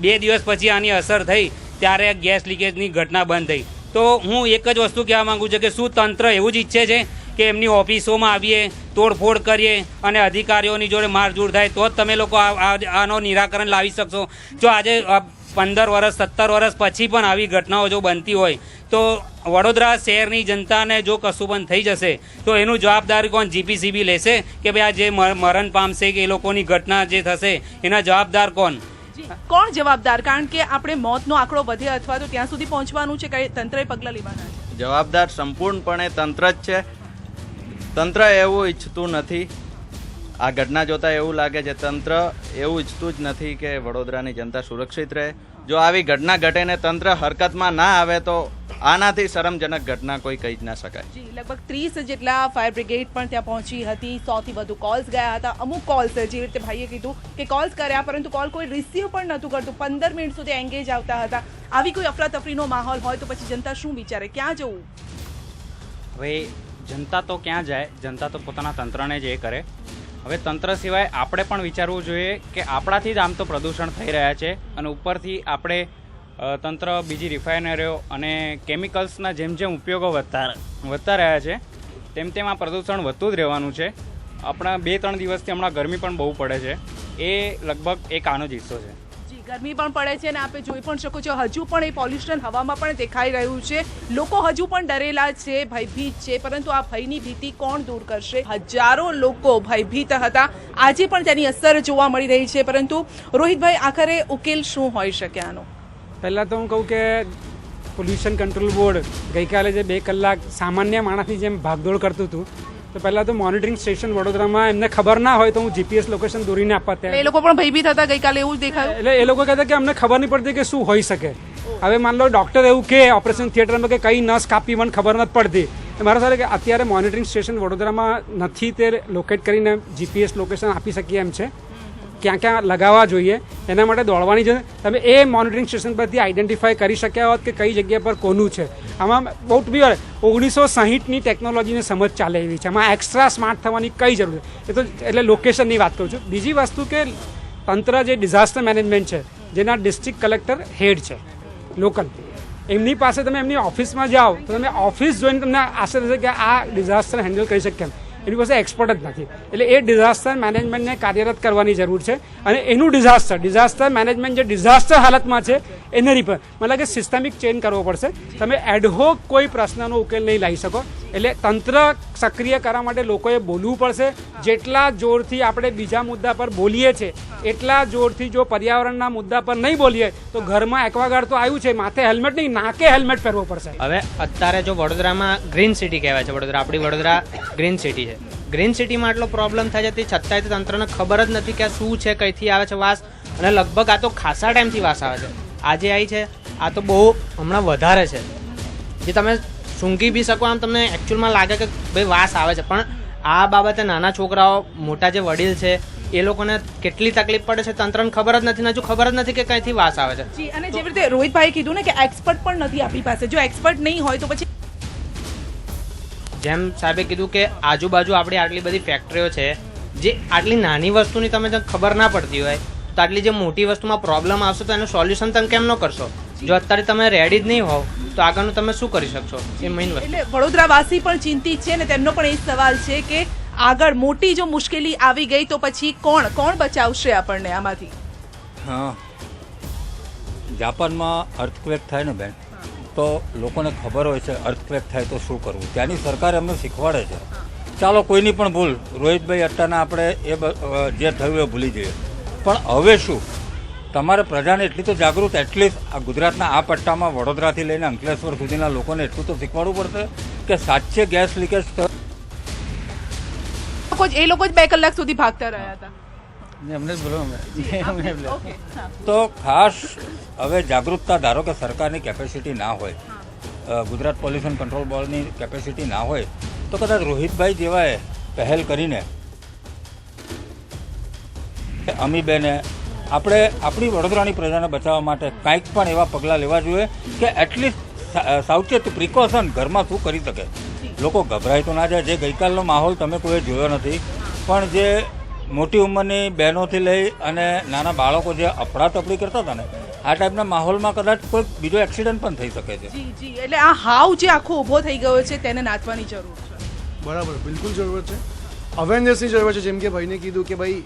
J: 2 દિવસ પછી આની અસર થઈ ત્યારે ગેસ લીકેજની ઘટના બંધ થઈ. તો હું એક જ વસ્તુ કહેવા માગું છું કે શું તંત્ર એવું જ ઈચ્છે છે કે એમની ઓફિસોમાં આવીએ, તોડફોડ કરીએ અને અધિકારીઓની જોડે મારઝૂડ થાય તો જ તમે લોકો આનો નિરાકરણ લાવી શકશો? જો આજે 15 વર્ષ 17 વર્ષ પછી પણ આવી ઘટનાઓ જો બનતી હોય તો વડોદરા શહેરની જનતાને જો કશું પણ થઈ જશે તો એનું જવાબદારી કોણ? જીપીસીબી લેશે કે ભાઈ આ જે મરણ પામશે કે એ લોકોની ઘટના જે થશે એના જવાબદાર કોણ?
A: કોણ જવાબદાર? કારણ કે આપણે મોતનો આંકડો વધે અથવા તો ત્યાં સુધી પહોંચવાનું છે, કઈ તંત્રએ પગલાં લેવાના છે?
K: જવાબદાર સંપૂર્ણપણે તંત્ર જ છે. તંત્ર એવું ઈચ્છતું નથી. આ ઘટના જોતા એવું લાગે છે તંત્ર એવું ઈચ્છતું જ નથી કે વડોદરાની જનતા સુરક્ષિત રહે. જો આવી ઘટના ઘટે ને તંત્ર હરકતમાં ના આવે તો આનાથી શરમજનક ઘટના કોઈ કહી જ ના શકાય.
A: જી, લગભગ 30 જેટલા ફાયર બ્રિગેડ પણ ત્યાં પહોંચી હતી. 100 થી વધુ કોલ્સ ગયા હતા. અમુક કોલ્સ જેવી રીતે ભાઈએ કીધું કે કોલ્સ કર્યા પરંતુ કોલ કોઈ રિસીવ પણ નહોતું કરતું. 15 મિનિટ સુધી એંગેજ આવતા હતા. આવી કોઈ અફરાતફરીનો માહોલ હોય તો પછી જનતા શું વિચારે? ક્યાં જવું?
L: હવે જનતા તો ક્યાં જાય? જનતા તો પોતાના તંત્રને જ એ કરે. હવે તંત્ર સિવાય આપણે પણ વિચારવું જોઈએ કે આપણાથી જ આમ તો પ્રદૂષણ થઈ રહ્યા છે અને ઉપરથી આપણે તંત્ર બીજી રિફાઇનરીઓ અને કેમિકલ્સના જેમ જેમ ઉપયોગો વધતા રહ્યા છે તેમ તેમ આ પ્રદૂષણ વધતું જ રહેવાનું છે. આપણા 2-3 દિવસથી હમણાં ગરમી પણ બહુ પડે છે, એ લગભગ એક આનો જ હિસ્સો છે.
A: જી, ગરમી પણ પડે છે અને આપણે જોઈ પણ શકો છો હજુ પણ એ પોલ્યુશન હવામાં પણ દેખાઈ રહ્યું છે. લોકો હજુ પણ ડરેલા છે, ભયભીત છે, પરંતુ આ ભયની ભીતિ કોણ દૂર કરશે? હજારો લોકો ભયભીત હતા. આજે પણ તેની અસર જોવા મળી રહી છે. પરંતુ રોહિતભાઈ, આખરે ઉકેલ શું હોઈ શકે આનો?
E: પહેલાં તો હું કહું કે પોલ્યુશન કંટ્રોલ બોર્ડ ગઈકાલે જે 2 કલાક સામાન્ય માણસની જેમ ભાગદોડ કરતું હતું તો પહેલાં તો મોનિટરિંગ સ્ટેશન વડોદરામાં એમને ખબર ના હોય તો હું જીપીએસ લોકેશન દોરીને આપવા ત્યાં.
A: એ લોકો પણ ભયભીત હતા ગઈકાલે, એવું જ દેખાયું.
E: એટલે એ લોકો કહેતા કે અમને ખબર નહીં પડતી કે શું હોઈ શકે. હવે માન લો ડૉક્ટર એવું કે ઓપરેશન થિયેટરમાં કે કઈ નસ કાપી મને ખબર નથી પડતી. મારા સાથે કે અત્યારે મોનિટરિંગ સ્ટેશન વડોદરામાં નથી, તે લોકેટ કરીને જીપીએસ લોકેશન આપી શકીએ એમ છે. ક્યાં ક્યાં લગાવવા જોઈએ એના માટે દોડવાની છે. તમે એ મોનિટરિંગ સ્ટેશન પરથી આઈડેન્ટિફાઈ કરી શક્યા હોત કે કઈ જગ્યા પર કોનું છે. આમાં બહુ બી 1960ની ટેકનોલોજીની સમજ ચાલે એવી છે. આમાં એક્સ્ટ્રા સ્માર્ટ થવાની કઈ જરૂર છે? એ તો એટલે લોકેશનની વાત કરું છું. બીજી વસ્તુ કે તંત્ર જે ડિઝાસ્ટર મેનેજમેન્ટ છે, જેના ડિસ્ટ્રિક્ટ કલેક્ટર હેડ છે લોકલ, એમની પાસે તમે એમની ઓફિસમાં જાઓ તો તમે ઓફિસ જોઈને તમને આશા થશે કે આ ડિઝાસ્ટર હેન્ડલ કરી શકે કેમ. એની પાસે એક્સપર્ટ જ નથી. એટલે એ ડિઝાસ્ટર મેનેજમેન્ટને કાર્યરત કરવાની જરૂર છે અને એનું ડિઝાસ્ટર મેનેજમેન્ટ જે ડિઝાસ્ટર હાલતમાં છે એને મને લાગે સિસ્ટમિક ચેન્જ કરવો પડશે. તમે એડહોક કોઈ પ્રશ્નનો ઉકેલ નહીં લાવી શકો. એટલે તંત્ર સક્રિય કરવા માટે લોકોએ બોલવું પડશે. જેટલા જોરથી આપણે બીજા મુદ્દા પર બોલીએ છીએ એટલા જોરથી જો પર્યાવરણના મુદ્દા પર નહીં બોલીએ તો ઘરમાં એક્વાગાર્ડ તો આવ્યું છે, માથે હેલ્મેટ નહીં, નાકે હેલ્મેટ પહેરવો પડશે.
M: હવે અત્યારે જો વડોદરામાં ગ્રીન સિટી કહેવાય છે, આપણી વડોદરા ગ્રીન સિટી છે. ગ્રીન સિટીમાં આટલો પ્રોબ્લેમ થાય છે તે છતાંય તંત્રને ખબર જ નથી કે આ શું છે, કઈથી આવે છે વાસ. અને લગભગ આ તો ખાસા ટાઈમથી વાસ આવે છે. આજે આવી છે આ તો બહુ હમણાં વધારે છે, જે તમે સૂંઘી બી શકો આમ તમને એકચ્યુઅલમાં લાગે કે ભાઈ વાસ આવે છે. પણ આ બાબતે નાના છોકરાઓ, મોટા જે વડીલ છે એ લોકોને કેટલી તકલીફ પડે છે તંત્રને ખબર જ નથી. હજુ ખબર જ નથી કે કઈથી વાસ આવે છે.
A: જી, અને જેવી રીતે રોહિતભાઈ કીધું ને કે એક્સપર્ટ પણ નથી આપણી પાસે. જો એક્સપર્ટ નહીં હોય તો પછી
M: જેમ સાહેબે કીધું કે આજુબાજુ આપણી આટલી બધી ફેક્ટરીઓ છે, જે આટલી નાની વસ્તુની તમે ખબર ના પડતી હોય તો આટલી જે મોટી વસ્તુમાં પ્રોબ્લેમ આવશે તો એનું સોલ્યુશન તમે કેમ ન કરશો? જો અત્યારે તમે રેડી જ નહીં હોવ તો આગળનું તમે શું કરી શકશો? એ મેઇન વસ્તુ.
A: એટલે વડોદરાવાસી પણ ચિંતિત છે ને તેમનો પણ એ જ સવાલ છે કે આગળ મોટી જો મુશ્કેલી આવી ગઈ તો પછી કોણ બચાવશે આપણને આમાંથી?
C: હા, જાપાનમાં અર્થક્વેક થાય ને બેન, તો લોકોને ખબર હોય છે અર્થક્વેક થાય તો શું કરવું. ત્યાંની સરકાર અમને શીખવાડે છે. ચાલો કોઈની પણ ભૂલ, રોહિતભાઈ અટ્ટાના આપણે જે થયું એ ભૂલી જઈએ, પણ હવે શું તમારે પ્રજાને એટલી તો જાગૃત, એટલીસ્ટ આ ગુજરાતના આ પટ્ટામાં વડોદરાથી લઈને અંકલેશ્વર સુધીના લોકોને એટલું તો શીખવાડવું પડશે કે સાચે ગેસ લીકેજ
A: એ લોકો જ 2 કલાક સુધી ભાગતા રહ્યા હતા.
C: તો ખાસ હવે જાગૃતતા, ધારો કે સરકારની કેપેસિટી ના હોય, ગુજરાત પોલ્યુશન કંટ્રોલ બોર્ડની કેપેસિટી ના હોય, તો કદાચ રોહિતભાઈ જેવાએ પહેલ કરીને અમીબેને આપણે આપણી વડોદરાની પ્રજાને બચાવવા માટે કાંઈક પણ એવા પગલાં લેવા જોઈએ કે એટલીસ્ટ સાવચેત પ્રિકોશન ઘરમાં શું કરી શકે. લોકો ગભરાય તો ના જાય. જે ગઈકાલનો માહોલ તમે કોઈ જોયો નથી, પણ જે મોટી ઉંમરની બહેનોથી લઈ અને નાના બાળકો જે અફડાતફડી કરતા હતા ને, આ ટાઈપના માહોલમાં કદાચ કોઈ બીજો એક્સિડન્ટ પણ થઈ શકે છે.
A: જી, એટલે આ હાવ જે આખો ઊભો થઈ ગયો છે તેને નાથવાની જરૂર છે.
N: બરાબર, બિલકુલ જરૂર છે. અવેરનેસની જરૂર છે. જેમ કે ભાઈને કીધું કે ભાઈ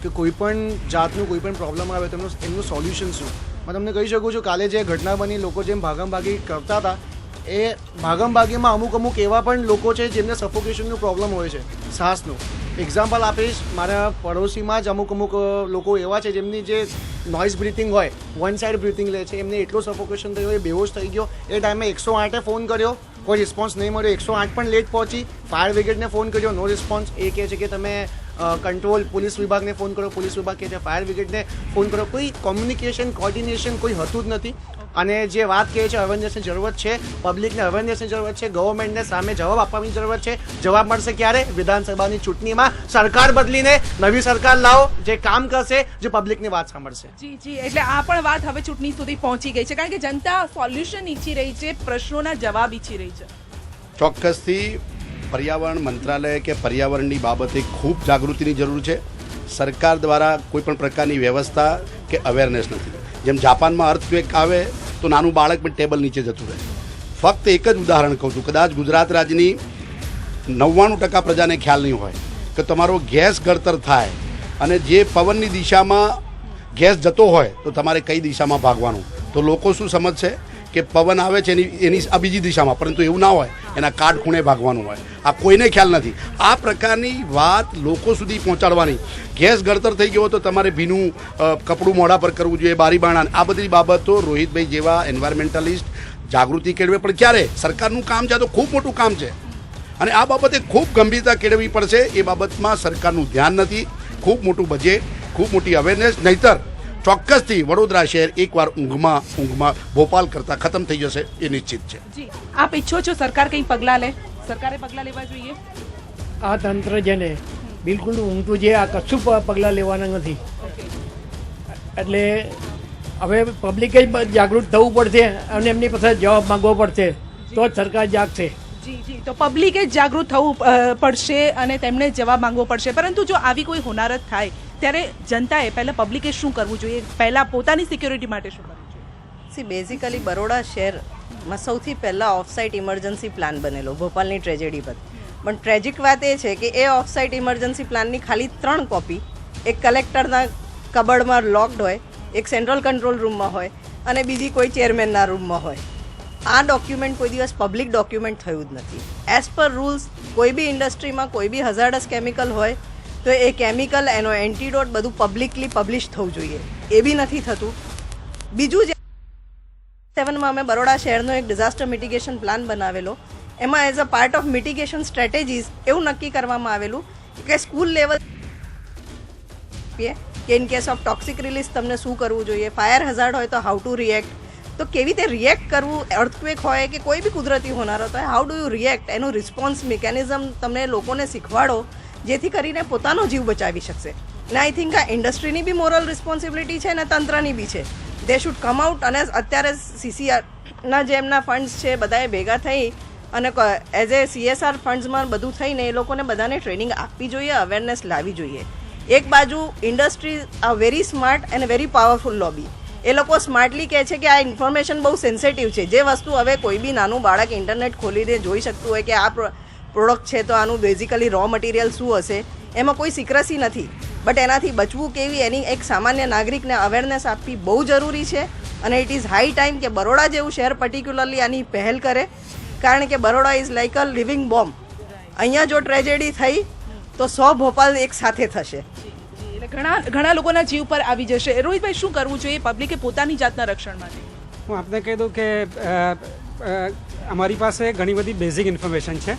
N: કે કોઈ પણ જાતનું કોઈ પણ પ્રોબ્લેમ આવે તો એમનું સોલ્યુશન શું. હું તમને કહી શકું છું, કાલે જે ઘટના બની, લોકો જેમ ભાગમભાગી કરતા હતા, એ ભાગમભાગીમાં અમુક એવા પણ લોકો છે જેમને સફોકેશનનું પ્રોબ્લેમ હોય છે, શ્વાસનું. એક્ઝામ્પલ આપીશ, મારા પડોશીમાં જ અમુક લોકો એવા છે જેમની જે નોઇઝ બ્રીથિંગ હોય, વન સાઇડ બ્રીથિંગ લે છે, એમને એટલો સફોકેશન થયો, એ બેહોશ થઈ ગયો. એ ટાઈમે 108 ફોન કર્યો, કોઈ રિસ્પોન્સ નહીં મળ્યો. 108 પણ લેટ પહોંચી. ફાયર બ્રિગેડને ફોન કર્યો, નો રિસ્પોન્સ. એ કહે છે કે તમે કંટ્રોલ પોલીસ વિભાગને ફોન કરો, પોલીસ વિભાગ કહે છે ફાયર બ્રિગેડને ફોન કરો. કોઈ કોમ્યુનિકેશન, કોર્ડિનેશન કોઈ હતું જ નથી. અને જે વાત કહે છે અવેરનેસની જરૂરત છે, પબ્લિકને અવેરનેસની જરૂરત છે, ગવર્મેન્ટને સામે જવાબ આપવાની જરૂરત છે. જવાબ મળશે ક્યારે? વિધાનસભાની ચૂંટણીમાં સરકાર બદલીને નવી સરકાર લાવો, જે કામ કરશે, જે પબ્લિકની વાત સાંભળશે.
A: જી, એટલે આ પણ વાત હવે ચૂંટણી સુધી પહોંચી ગઈ છે, કારણ કે જનતા સોલ્યુશન ઈચ્છી રહી છે, પ્રશ્નોના જવાબ ઈચ્છી રહી છે.
D: ચોક્કસથી પર્યાવરણ મંત્રાલય કે પર્યાવરણની બાબતે ખૂબ જાગૃતિની જરૂર છે. સરકાર દ્વારા કોઈ પણ પ્રકારની વ્યવસ્થા કે અવેરનેસ નથી. જેમ જાપાનમાં અર્થક્વેક આવે તો નાનું બાળક પણ ટેબલ નીચે જતું રહે. ફક્ત એક જ ઉદાહરણ કહું છું, કદાચ ગુજરાત રાજ્યની 99% પ્રજાને ખ્યાલ નહીં હોય કે તમારો ગેસ ગળતર થાય અને જે પવનની દિશામાં ગેસ જતો હોય તો તમારે કઈ દિશામાં ભાગવાનું. તો લોકો શું સમજશે કે પવન આવે છે એની આ બીજી દિશામાં, પરંતુ એવું ના હોય, એના કાટ ખૂણે ભાગવાનું હોય. આ કોઈને ખ્યાલ નથી. આ પ્રકારની વાત લોકો સુધી પહોંચાડવાની. ગેસ ગળતર થઈ ગયો તો તમારે ભીનું કપડું મોઢા પર કરવું જોઈએ, બારી બારણા, આ બધી બાબતો રોહિતભાઈ જેવા એન્વાયરમેન્ટલિસ્ટ જાગૃતિ કેળવે. પણ ક્યારે? સરકારનું કામ છે, તો ખૂબ મોટું કામ છે અને આ બાબતે ખૂબ ગંભીરતા કેળવવી પડશે. એ બાબતમાં સરકારનું ધ્યાન નથી. ખૂબ મોટું બજેટ, ખૂબ મોટી અવેરનેસ, નહીતર ચોક્કસથી વડોદરા શહેર એકવાર ઊંઘમાં ભોપાલ કરતા ખતમ થઈ જશે, એ નિશ્ચિત છે.
A: જી, આપ ઈચ્છો છો સરકાર કંઈ પગલાં લે? સરકારે પગલાં લેવા જોઈએ.
O: આ તંત્ર જેને બિલકુલ ઊંઘતું છે, આ કશું પગલાં લેવાના નથી. એટલે હવે પબ્લિકે જ જાગૃત થવું પડશે અને એમની પાસે જવાબ માંગવો પડશે, તો જ સરકાર જાગશે.
A: જી, તો પબ્લિકે જ જાગૃત થવું પડશે અને તેમણે જવાબ માંગવો પડશે. પરંતુ જો આવી કોઈ હોનારત થાય ત્યારે જનતાએ પહેલાં પબ્લિકે શું કરવું જોઈએ? પહેલાં પોતાની સિક્યોરિટી માટે શું કરવું જોઈએ?
F: સી બેઝિકલી બરોડા શહેરમાં સૌથી પહેલાં ઓફસાઇટ ઇમરજન્સી પ્લાન બનેલો ભોપાલની ટ્રેજેડી પર. પણ ટ્રેજિક વાત એ છે કે એ ઓફસાઇટ ઇમરજન્સી પ્લાનની ખાલી 3 કોપી એક કલેક્ટરના કબડમાં લોકડ હોય, એક સેન્ટ્રલ કંટ્રોલ રૂમમાં હોય અને બીજી કોઈ ચેરમેનના રૂમમાં હોય. આ ડોક્યુમેન્ટ કોઈ દિવસ પબ્લિક ડોક્યુમેન્ટ થયું જ નથી. એઝ પર રૂલ્સ કોઈ બી ઇન્ડસ્ટ્રીમાં કોઈ બી હઝાર્ડસ કેમિકલ હોય તો એ કેમિકલ, એનો એન્ટીડોટ બધું પબ્લિકલી પબ્લિશ થવું જોઈએ. એ બી નથી થતું. બીજું જે 7માં અમે બરોડા શહેરનો એક ડિઝાસ્ટર મિટિગેશન પ્લાન બનાવેલો. એમાં as a part of mitigation strategies એવું નક્કી કરવામાં આવેલું કે સ્કૂલ લેવલ કે in case of toxic release તમને શું કરવું જોઈએ, ફાયર હઝાર્ડ હોય તો હાઉ ટુ રિએક્ટ, તો કેવી રીતે રિએક્ટ કરવું, અર્થક્વેક હોય કે કોઈ બી કુદરતી હોનારત હોય, હાઉ ડુ યુ રિએક્ટ, એનું રિસ્પોન્સ મિકેનિઝમ તમને લોકોને શીખવાડો, જેથી કરીને પોતાનો જીવ બચાવી શકશે. અને આઈ થિંક આ ઇન્ડસ્ટ્રીની બી મોરલ રિસ્પોન્સિબિલિટી છે અને તંત્રની બી છે. They should come out. અને અત્યારે CCRના જે એમના ફંડ્સ છે બધાએ ભેગા થઈ અને એઝ એ CSR ફંડ્સમાં બધું થઈને એ લોકોને બધાને ટ્રેનિંગ આપવી જોઈએ, અવેરનેસ લાવવી જોઈએ. એક બાજુ ઇન્ડસ્ટ્રી આ very smart and very powerful lobby, એ લોકો સ્માર્ટલી કહે છે કે આ ઇન્ફોર્મેશન બહુ સેન્સિટિવ છે. જે વસ્તુ હવે કોઈ બી નાનું બાળક ઇન્ટરનેટ ખોલીને જોઈ શકતું હોય કે આ પ્રોડક્ટ છે તો આનું બેઝિકલી રો મટીરિયલ શું હશે, એમાં કોઈ સિક્રસી નથી. બટ એનાથી બચવું કેવી એની એક સામાન્ય નાગરિકને અવેરનેસ આપવી બહુ જરૂરી છે. અને ઇટ ઇઝ હાઈ ટાઈમ કે બરોડા જેવું શહેર પર્ટિક્યુલરલી આની પહેલ કરે, કારણ કે Baroda is like a living bomb. અહીંયા જો ટ્રેજેડી થઈ તો 100 ભોપાલ એક સાથે થશે.
A: ઘણા લોકોના જીવ પર આવી જશે. રોહિતભાઈ, શું કરવું જોઈએ પબ્લિકે પોતાની જાતના રક્ષણ માટે?
E: હું આપને કહી દઉં કે અમારી પાસે ઘણી બધી બેઝિક ઇન્ફોર્મેશન છે.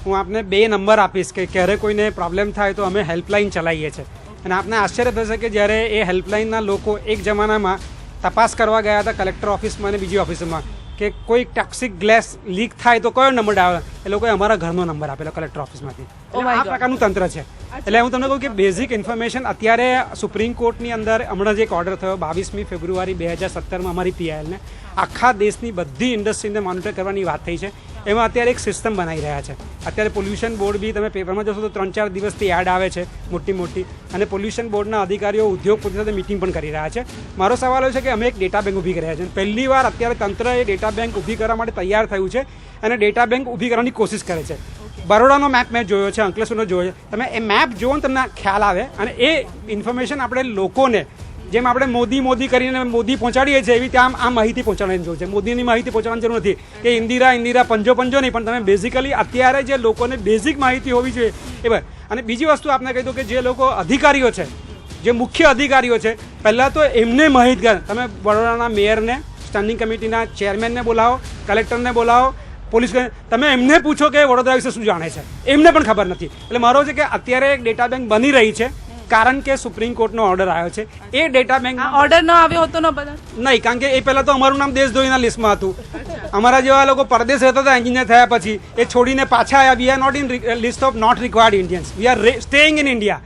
E: હું આપને 2 નંબર આપીશ કે ક્યારે કોઈને પ્રોબ્લેમ થાય તો અમે હેલ્પલાઇન ચલાવીએ છીએ. અને આપને આશ્ચર્ય થશે કે જ્યારે એ હેલ્પલાઇનના લોકો એક જમાનામાં તપાસ કરવા ગયા હતા કલેક્ટર ઓફિસમાં અને બીજી ઓફિસમાં કે કોઈ ટોક્સિક ગ્લાસ લીક થાય તો કયો નંબર આવે, એ લોકોએ અમારા ઘરનો નંબર આપેલો કલેક્ટર ઓફિસમાંથી. આ પ્રકારનું તંત્ર છે. એટલે હું તમને કહું કે બેઝિક ઇન્ફોર્મેશન અત્યારે સુપ્રીમ કોર્ટની અંદર હમણાં જ એક ઓર્ડર થયો 22મી ફેબ્રુઆરી 2017માં અમારી PILને આખા દેશની બધી ઇન્ડસ્ટ્રીને મોનિટર કરવાની વાત થઈ છે. એમાં અત્યારે એક સિસ્ટમ બનાવી રહ્યા છે. અત્યારે પોલ્યુશન બોર્ડ બી તમે પેપરમાં જશો તો 3-4 દિવસથી એડ આવે છે મોટી, અને પોલ્યુશન બોર્ડના અધિકારીઓ ઉદ્યોગપતિ સાથે મિટિંગ પણ કરી રહ્યા છે. મારો સવાલ એ છે કે અમે એક ડેટા બેંક ઊભી કરી રહ્યા છીએ. પહેલી વાર અત્યારે તંત્ર એ ડેટા બેંક ઊભી કરવા માટે તૈયાર થયું છે અને ડેટા બેંક ઊભી કરવાની કોશિશ કરે છે. બરોડાનો મેપ મેં જોયો છે, અંકલેશ્વરનો જોયો છે. તમે એ મેપ જુઓ ને તમને ખ્યાલ આવે. અને એ ઇન્ફોર્મેશન આપણે લોકોને જેમ આપણે મોદી કરીને મોદી પહોંચાડીએ છીએ એવી ત્યાં આ માહિતી પહોંચાડવાની જરૂર છે. મોદીની માહિતી પહોંચાડવાની જરૂર નથી કે ઇન્દિરા પંજો નહીં, પણ તમે બેઝિકલી અત્યારે જે લોકોને બેઝિક માહિતી હોવી જોઈએ એ બસ. અને બીજી વસ્તુ આપને કહી દઉં કે જે લોકો અધિકારીઓ છે, જે મુખ્ય અધિકારીઓ છે, પહેલાં તો એમને માહિતગાર. તમે વડોદરાના મેયરને, સ્ટેન્ડિંગ કમિટીના ચેરમેનને બોલાવો, કલેક્ટરને બોલાવો, પોલીસ, તમે એમને પૂછો કે વડોદરા વિશે શું જાણે છે, એમને પણ ખબર નથી. એટલે મારો છે કે અત્યારે એક ડેટા બેંક બની રહી છે કારણ કે સુપ્રીમ કોર્ટનો ઓર્ડર આવ્યો છે. એ ડેટા બેંક
A: ઓર્ડર ન આવ્યો હતો ને બધા
E: નહીં, કારણ કે એ પહેલાં તો અમારું નામ દેશદ્રોહીના લિસ્ટમાં હતું. અમારા જેવા લોકો પરદેશ રહેતા હતા એન્જિનિયર થયા પછી એ છોડીને પાછા આવ્યા. We are not in list of not required Indians, we are staying in India.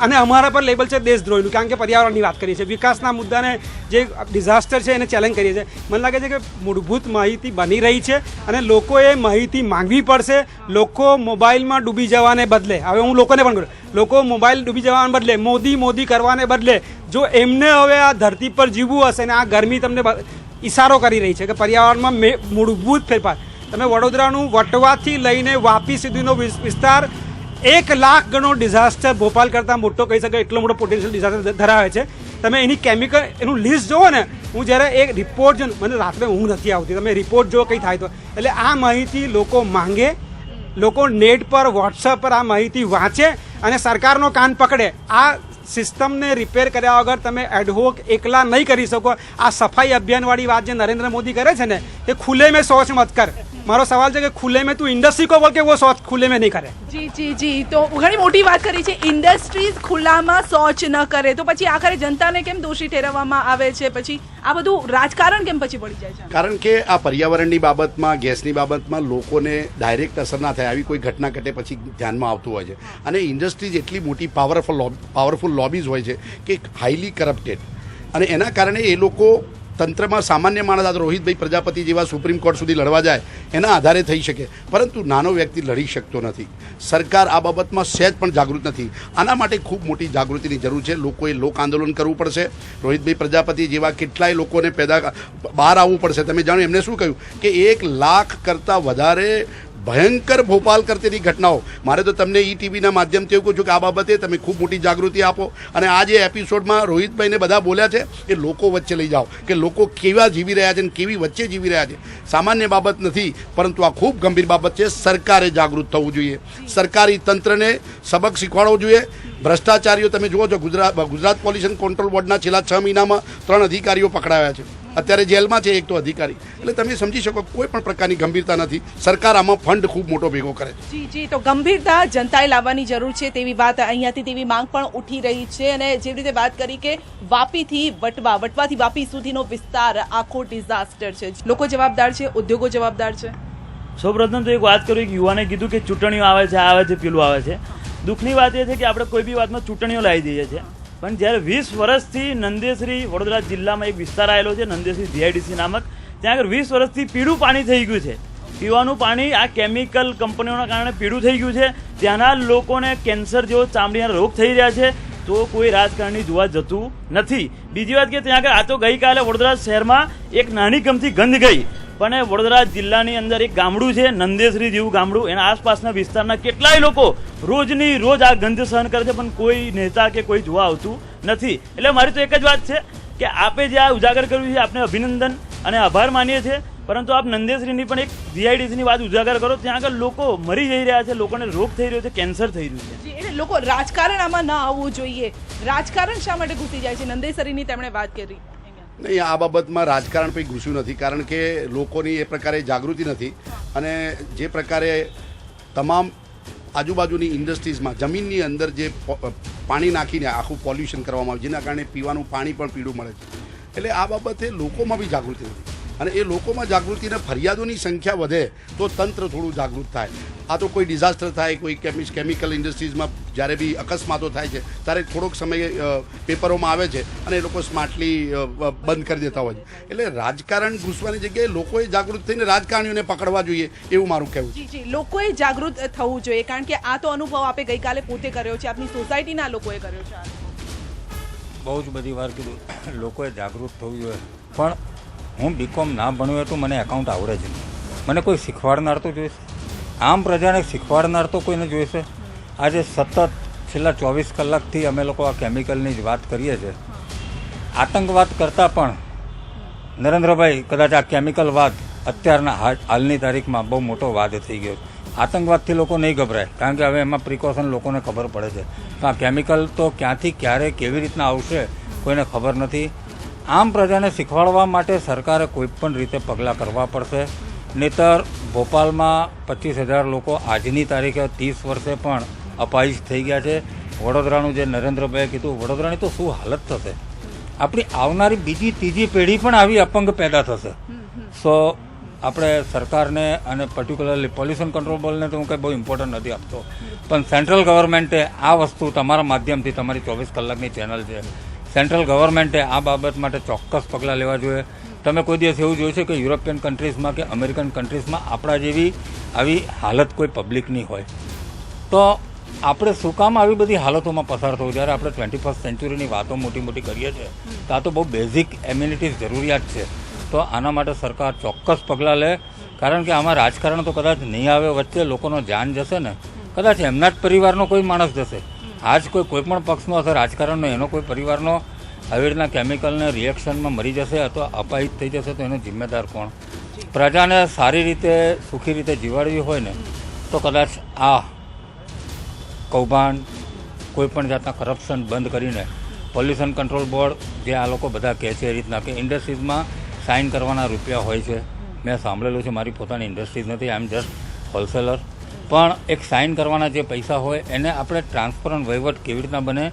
E: અને અમારા પર લેબલ છે દેશદ્રોહીનું, કારણ કે પર્યાવરણની વાત કરીએ છીએ, વિકાસના મુદ્દાને જે ડિઝાસ્ટર છે એને ચેલેન્જ કરીએ છીએ. મને લાગે છે કે મૂળભૂત માહિતી બની રહી છે અને લોકોએ માહિતી માંગવી પડશે. લોકો મોબાઈલમાં ડૂબી જવાને બદલે, હવે હું લોકોને પણ કહું, લોકો મોબાઈલ ડૂબી જવાને બદલે મોદી કરવાને બદલે જો એમને હવે આ ધરતી પર જીવવું હશે ને આ ગરમી તમને ઇશારો કરી રહી છે કે પર્યાવરણમાં મૂળભૂત ફેરફાર. તમે વડોદરાનું વટવાથી લઈને વાપી સુધીનો વિસ્તાર 1 લાખ ગણો ડિઝાસ્ટર ભોપાલ કરતાં મોટો કહી શકાય એટલો મોટો પોટેન્શિયલ ડિઝાસ્ટર ધરાવે છે. તમે એની કેમિકલ એનું લિસ્ટ જુઓ ને, હું જ્યારે એક રિપોર્ટ જો, મને રાત્રે ઊંઘ નથી આવતી, તમે રિપોર્ટ જો કંઈ થાય તો. એટલે આ માહિતી લોકો માંગે, લોકો નેટ પર વોટ્સઅપ પર આ માહિતી વાંચે અને સરકારનો કાન પકડે. આ સિસ્ટમને રિપેર કર્યા વગર તમે એડહોક એકલા નહીં કરી શકો. આ સફાઈ અભિયાનવાળી વાત જે નરેન્દ્ર મોદી કરે છે ને એ ખુલ્લે મેં શૌચ મત કર. મારો સવાલ છે કે ખુલ્લે મેં તું ઇન્ડસ્ટ્રી કો બોલ કે वो शौच खुले में नहीं करे.
A: જી તો ઘણી મોટી વાત કરી છે. ઇન્ડસ્ટ્રીઝ ખુલ્લામાં શૌચ ન કરે તો પછી આખરે જનતાને કેમ દોષી ઠેરવવામાં આવે છે? પછી આ બધું રાજકારણ કેમ પછી પડી જાય છે?
D: કારણ કે આ પર્યાવરણની બાબતમાં, ગેસની બાબતમાં લોકોને ડાયરેક્ટ અસર ના થાય આવી કોઈ ઘટના ઘટે પછી ધ્યાનમાં આવતું હોય છે. અને ઇન્ડસ્ટ્રીઝ એટલી મોટી પાવરફુલ લોબીઝ હોય છે કે હાઈલી કરપ્ટેડ, અને એના કારણે એ લોકો તંત્રમાં સામાન્ય માણસ, આ રોહિતભાઈ પ્રજાપતિ જેવા સુપ્રીમ કોર્ટ સુધી લડવા જાય એના આધારે થઈ શકે, પરંતુ નાનો વ્યક્તિ લડી શકતો નથી. સરકાર આ બાબતમાં સહેજ પણ જાગૃત નથી. આના માટે ખૂબ મોટી જાગૃતિની જરૂર છે. લોકોએ લોક આંદોલન કરવું પડશે. રોહિતભાઈ પ્રજાપતિ જેવા કેટલાય લોકોને બહાર આવવું પડશે. તમે જાણો એમને શું કહ્યું કે 1 લાખ કરતાં વધારે ભયંકર ભોપાલ કરતેની ઘટનાઓ. મારે તો તમને ETVના માધ્યમથી એવું કહું છું કે આ બાબતે તમે ખૂબ મોટી જાગૃતિ આપો અને આ જે એપિસોડમાં રોહિતભાઈને બધા બોલ્યા છે એ લોકો વચ્ચે લઈ જાઓ કે લોકો કેવા જીવી રહ્યા છે અને કેવી વચ્ચે જીવી રહ્યા છે. સામાન્ય બાબત નથી, પરંતુ આ ખૂબ ગંભીર બાબત છે. સરકારે જાગૃત થવું જોઈએ, સરકારી તંત્રને સબક શીખવાડવો જોઈએ. ભ્રષ્ટાચારીઓ તમે જુઓ છો, ગુજરાત પોલ્યુશન કંટ્રોલ બોર્ડના છેલ્લા 6 મહિનામાં 3 અધિકારીઓ પકડાયા છે. અત્યારે જેલમાં છે એક તો અધિકારી. એટલે તમે સમજી શકો કોઈ પણ પ્રકારની ગંભીરતા નથી. સરકાર આમાં ફંડ ખૂબ મોટો ભેગો કરે છે.
A: જી તો ગંભીરતા જનતાએ લાવવાની જરૂર છે તેવી વાત અહીંયાથી તેવી માંગ પણ ઉઠી રહી છે. અને જેવી રીતે વાત કરી કે વાપીથી વટવાથી વાપી સુધીનો વિસ્તાર આખો ડિઝાસ્ટર છે. લોકો જવાબદાર છે, ઉદ્યોગો જવાબદાર છે.
H: સૌપ્રથમ તો એક વાત કરું કે યુવાને કીધું કે ચૂંટણીઓ આવે છે પેલું આવે છે. દુઃખની વાત એ છે કે આપણે કોઈ બી વાતમાં ચૂંટણીઓ લાવી દઈએ છીએ, પણ જ્યારે 20 વર્ષથી નંદેશ્રી વડોદરા જિલ્લામાં એક વિસ્તાર આવેલો છે નંદેશ્રી GIDC નામક, ત્યાં આગળ 20 વર્ષથી પીળું પાણી થઈ ગયું છે. પીવાનું પાણી આ કેમિકલ કંપનીઓના કારણે પીળું થઈ ગયું છે, ત્યાંના લોકોને કેન્સર જેવો ચામડીના રોગ થઈ રહ્યા છે, તો કોઈ રાજકારણી જોવા જતું નથી. બીજી વાત કે ત્યાં આગળ આ તો ગઈકાલે વડોદરા શહેરમાં એક નાની ગમતી ગંધ ગઈ, પણ વડોદરા જિલ્લાની અંદર એક ગામડું છે નંદેશ્રી જેવું ગામડું, એના આસપાસના વિસ્તારના કેટલાય લોકો રોજની રોજ આ ગંધ સહન કરે છે, પણ કોઈ નેતા કે કોઈ જોવા આવતું નથી. એટલે મારી તો એક જ વાત છે કે આપે જે આ ઉજાગર કર્યું છે આપને અભિનંદન અને આભાર માનીએ છીએ, પરંતુ આપ નંદેશ્રીની પણ એક જીઆઈડીસીની વાત ઉજાગર કરો. ત્યાં આગળ લોકો મરી જઈ રહ્યા છે, લોકોને રોગ થઈ રહ્યો છે, કેન્સર થઈ રહ્યું છે.
A: એટલે લોકો રાજકારણ આમાં ન આવવું જોઈએ. રાજકારણ શા માટે ઘૂસી જાય છે? નંદેસરીની તેમણે વાત કરી.
D: નહીં, આ બાબતમાં રાજકારણ કંઈ ઘૂસ્યું નથી, કારણ કે લોકોની એ પ્રકારે જાગૃતિ નથી. અને જે પ્રકારે તમામ આજુબાજુની ઇન્ડસ્ટ્રીઝમાં જમીનની અંદર જે પાણી નાખીને આખું પોલ્યુશન કરવામાં આવે, જેના કારણે પીવાનું પાણી પણ પીળું મળે છે. એટલે આ બાબતે લોકોમાં બી જાગૃતિ નથી, અને એ લોકોમાં જાગૃતિને ફરિયાદોની સંખ્યા વધે તો તંત્ર થોડું જાગૃત થાય. આ તો કોઈ ડિઝાસ્ટર થાય, કોઈ કેમિકલ ઇન્ડસ્ટ્રીઝમાં જ્યારે બી અકસ્માતો થાય છે ત્યારે થોડોક સમય પેપરોમાં આવે છે અને એ લોકો સ્માર્ટલી બંધ કરી દેતા હોય છે. એટલે રાજકારણ ઘૂસવાની જગ્યાએ લોકોએ જાગૃત થઈને રાજકારણીઓને પકડવા જોઈએ એવું મારું કહેવું છે.
A: જી, લોકોએ જાગૃત થવું જોઈએ, કારણ કે આ તો અનુભવ આપે ગઈકાલે પોતે કર્યો છે, આપની સોસાયટીના લોકોએ કર્યો છે.
C: બહુ જ બધી વાર કીધું, લોકોએ જાગૃત થવું જોઈએ, પણ હું બીકોમ ના ભણ્યું હોય તો મને એકાઉન્ટ આવડે જ નહીં. મને કોઈ શીખવાડનાર તો જોઈશે, આમ પ્રજાને શીખવાડનાર તો કોઈને જોઈશે. આજે સતત છેલ્લા 24 કલાકથી અમે લોકો આ કેમિકલની જ વાત કરીએ છીએ. આતંકવાદ કરતાં પણ નરેન્દ્રભાઈ કદાચ આ કેમિકલ વાદ અત્યારના હાલની તારીખમાં બહુ મોટો વાદ થઈ ગયો. આતંકવાદથી લોકો નહીં ગભરાય, કારણ કે હવે એમાં પ્રિકોશન લોકોને ખબર પડે છે. તો આ કેમિકલ તો ક્યાંથી ક્યારે કેવી રીતના આવશે કોઈને ખબર નથી. આમ પ્રજાને શીખવાડવા માટે સરકારે કોઈ પણ રીતે પગલાં કરવા પડશે, નહીંતર ભોપાલમાં 25,000 લોકો આજની તારીખે 30 વર્ષે પણ અપાહિજ થઈ ગયા છે. વડોદરાનું જે નરેન્દ્રભાઈએ કીધું, વડોદરાની તો શું હાલત થશે, આપણી આવનારી બીજી ત્રીજી પેઢી પણ આવી અપંગ પેદા થશે. સો આપણે સરકારને અને પર્ટિક્યુલરલી પોલ્યુશન કંટ્રોલ બોર્ડને તો હું કંઈ બહુ ઇમ્પોર્ટન્ટ નથી આપતો, પણ સેન્ટ્રલ ગવર્મેન્ટે આ વસ્તુ તમારા માધ્યમથી, તમારી 24 કલાકની ચેનલ છે, સેન્ટ્રલ ગવર્મેન્ટે આ બાબત માટે ચોક્કસ પગલાં લેવા જોઈએ. તમે કોઈ દિવસ એવું જોયું છે કે યુરોપિયન કન્ટ્રીઝમાં કે અમેરિકન કન્ટ્રીઝમાં આપણા જેવી આવી હાલત કોઈ પબ્લિકની હોય? તો આપણે શું કામ આવી બધી હાલતોમાં પસાર થવું? જ્યારે આપણે 21st સેન્ચુરીની વાતો મોટી મોટી કરીએ છીએ તો આ તો બહુ બેઝિક એમ્યુનિટીઝ જરૂરિયાત છે. તો આના માટે સરકાર ચોક્કસ પગલાં લે, કારણ કે આમાં રાજકારણ તો કદાચ નહીં આવે, વચ્ચે લોકોનો જાન જશે ને, કદાચ એમના જ પરિવારનો કોઈ માણસ જશે. આજ કોઈ પણ પક્ષનો હશે રાજકારણનો, એનો કોઈ પરિવારનો આવી રીતના કેમિકલને રિએક્શનમાં મરી જશે અથવા અપાહિત થઈ જશે, તો એનો જિમ્મેદાર કોણ? પ્રજાને સારી રીતે સુખી રીતે જીવાડવી હોય ને તો કદાચ આ કૌભાંડ, કોઈ પણ જાતના કરપ્શન બંધ કરીને પોલ્યુશન કંટ્રોલ બોર્ડ જે આ લોકો બધા કહે છે એ રીતના કે ઇન્ડસ્ટ્રીઝમાં સાઇન કરવાના રૂપિયા હોય છે. મેં સાંભળેલું છે, મારી પોતાની ઇન્ડસ્ટ્રીઝ નથી, આઈ એમ જસ્ટ હોલસેલર, પણ એક સાઇન કરવાના જે પૈસા હોય એને આપણે ટ્રાન્સપરન્ટ વહીવટ કેવી રીતના બને,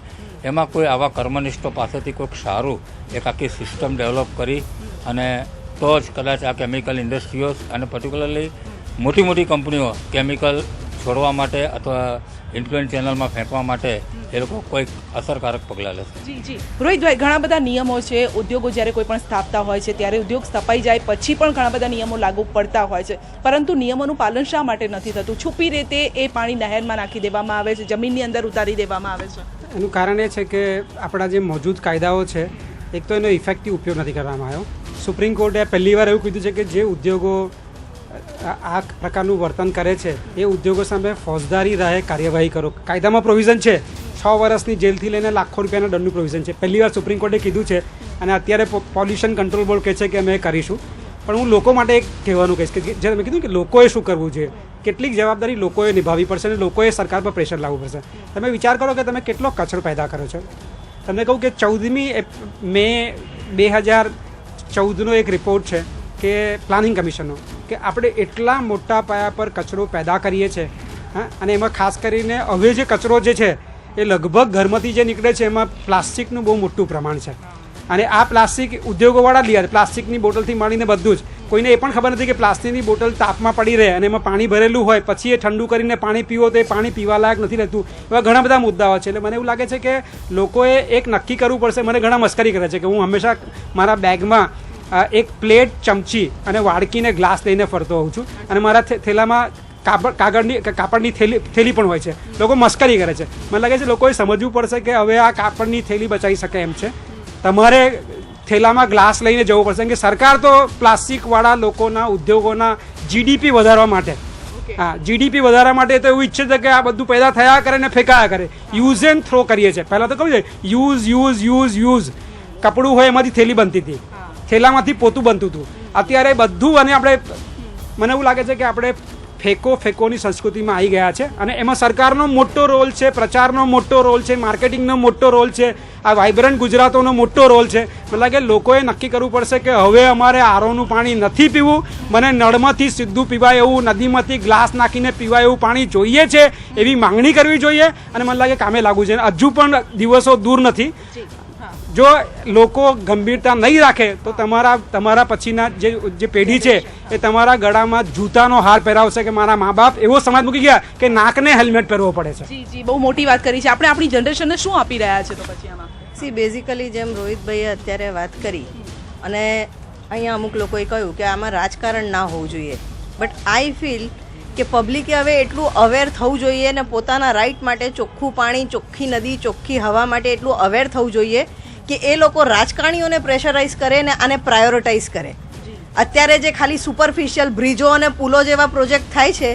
C: એમાં કોઈ આવા કર્મનિષ્ઠો પાસેથી કોઈક સારું એક આખી સિસ્ટમ ડેવલપ કરી અને તો જ કદાચ આ કેમિકલ ઇન્ડસ્ટ્રીઓ અને પર્ટિક્યુલરલી મોટી મોટી કંપનીઓ કેમિકલ છોડવા માટે અથવા ઇન્ફ્લુએન્સ ચેનલમાં ફેંકવા માટે એ લોકો કોઈક અસરકારક પગલાં લેશે.
A: જી જી, રોહિતભાઈ, ઘણા બધા નિયમો છે. ઉદ્યોગો જ્યારે કોઈ પણ સ્થાપતા હોય છે ત્યારે ઉદ્યોગ સ્થપાઈ જાય પછી પણ ઘણા બધા નિયમો લાગુ પડતા હોય છે, પરંતુ નિયમોનું પાલન શા માટે નથી થતું? છુપી રીતે એ પાણી નહેરમાં નાખી દેવામાં આવે છે, જમીનની અંદર ઉતારી દેવામાં આવે છે.
E: એનું કારણ એ છે કે આપણા જે મોજૂદ કાયદાઓ છે, એક તો એનો ઇફેક્ટિવ ઉપયોગ નથી કરવામાં આવ્યો. સુપ્રીમ કોર્ટે પહેલી વાર એવું કીધું છે કે જે ઉદ્યોગો આ પ્રકારનું વર્તન કરે છે એ ઉદ્યોગો સામે ફોજદારી રાહે કાર્યવાહી કરો. કાયદામાં પ્રોવિઝન છે 6 વર્ષની જેલથી લઈને લાખો રૂપિયાના દંડનું પ્રોવિઝન છે. પહેલી વાર સુપ્રીમ કોર્ટે કીધું છે અને અત્યારે પોલ્યુશન કંટ્રોલ બોર્ડ કહે છે કે અમે કરીશું. પણ હું લોકો માટે એક કહેવાનું કહીશ કે જ્યારે મેં કીધું કે લોકોએ શું કરવું જોઈએ, કેટલીક જવાબદારી લોકોએ નિભાવવી પડશે અને લોકોએ સરકાર પર પ્રેશર લાવવું પડશે. તમે વિચાર કરો કે તમે કેટલો કચરો પેદા કરો છો. તમને કહું કે 14મી મે 2014નો એક રિપોર્ટ છે કે પ્લાનિંગ કમિશનનો, કે આપણે એટલા મોટા પાયા પર કચરો પેદા કરીએ છીએ, અને એમાં ખાસ કરીને હવે જે કચરો જે છે એ લગભગ ઘરમાંથી જે નીકળે છે એમાં પ્લાસ્ટિકનું બહુ મોટું પ્રમાણ છે. અને આ પ્લાસ્ટિક ઉદ્યોગોવાળા લે, પ્લાસ્ટિકની બોટલથી મળીને બધું જ. કોઈને એ પણ ખબર નથી કે પ્લાસ્ટિકની બોટલ તાપમાં પડી રહે અને એમાં પાણી ભરેલું હોય, પછી એ ઠંડુ કરીને પાણી પીવો તો એ પાણી પીવા લાયક નથી રહેતું. એવા ઘણા બધા મુદ્દાઓ છે. એટલે મને એવું લાગે છે કે લોકોએ એક નક્કી કરવું પડશે. મને ઘણા મસ્કરી કરે છે કે હું હંમેશા મારા બેગમાં એક પ્લેટ, ચમચી અને વાડકીને ગ્લાસ લઈને ફરતો હોઉં છું અને મારા થેલામાં કાપડની થેલી પણ હોય છે. લોકો મસ્કરી કરે છે. મને લાગે છે લોકોએ સમજવું પડશે કે હવે આ કાપડની થેલી બચાવી શકે એમ છે. તમારે થેલામાં ગ્લાસ લઈને જવું પડશે કે સરકાર તો પ્લાસ્ટિકવાળા લોકોના ઉદ્યોગોના જીડીપી વધારવા માટે જીડીપી વધારવા માટે તો એવું ઈચ્છે છે કે આ બધું પેદા થયા કરે ને ફેંકાયા કરે. યુઝ એન્ડ થ્રો કરીએ છીએ. પહેલાં તો કહ્યું છે યુઝ કપડું હોય એમાંથી થેલી બનતી હતી, થેલામાંથી પોતું બનતું હતું. અત્યારે બધું અને આપણે મને એવું લાગે છે કે આપણે ફેંકોની સંસ્કૃતિમાં આવી ગયા છે અને એમાં સરકારનો મોટો રોલ છે, પ્રચારનો મોટો રોલ છે, માર્કેટિંગનો મોટો રોલ છે, આ વાઇબ્રન્ટ ગુજરાતોનો મોટો રોલ છે. મને લાગે લોકોએ નક્કી કરવું પડશે કે હવે અમારે આરોનું પાણી નથી પીવું, મને નળમાંથી સીધું પીવાય એવું, નદીમાંથી ગ્લાસ નાખીને પીવાય એવું પાણી જોઈએ છે, એવી માંગણી કરવી જોઈએ અને મને લાગે કામે લાગવું છે. હજુ પણ દિવસો દૂર નથી. જો લોકો ગંભીરતા નહીં રાખે તો તમારા પછીના જે પેઢી છે એ તમારા ગળામાં જૂતાનો હાર પહેરાવશે કે મારા મા બાપ એવો સમાજ મૂકી ગયા કે નાકને હેલ્મેટ પહેરવો પડે છે.
A: જી બહુ મોટી વાત કરી છે. આપણે આપણી જનરેશનને શું આપી રહ્યા છે તો પછી આમાં?
F: સી બેઝિકલી જેમ રોહિતભાઈએ અત્યારે વાત કરી અને અહીંયા અમુક લોકોએ કહ્યું કે આમાં રાજકારણ ના હોવું જોઈએ, બટ આઈ ફીલ કે પબ્લિકે હવે એટલું અવેર થવું જોઈએ ને પોતાના રાઇટ માટે ચોખ્ખું પાણી, ચોખ્ખી નદી, ચોખ્ખી હવા માટે એટલું અવેર થવું જોઈએ કે એ લોકો રાજકારણીઓને પ્રેશરાઇઝ કરે ને આને પ્રાયોરિટાઇઝ કરે. અત્યારે જે ખાલી સુપરફિશિયલ બ્રિજો અને પુલો જેવા પ્રોજેક્ટ થાય છે,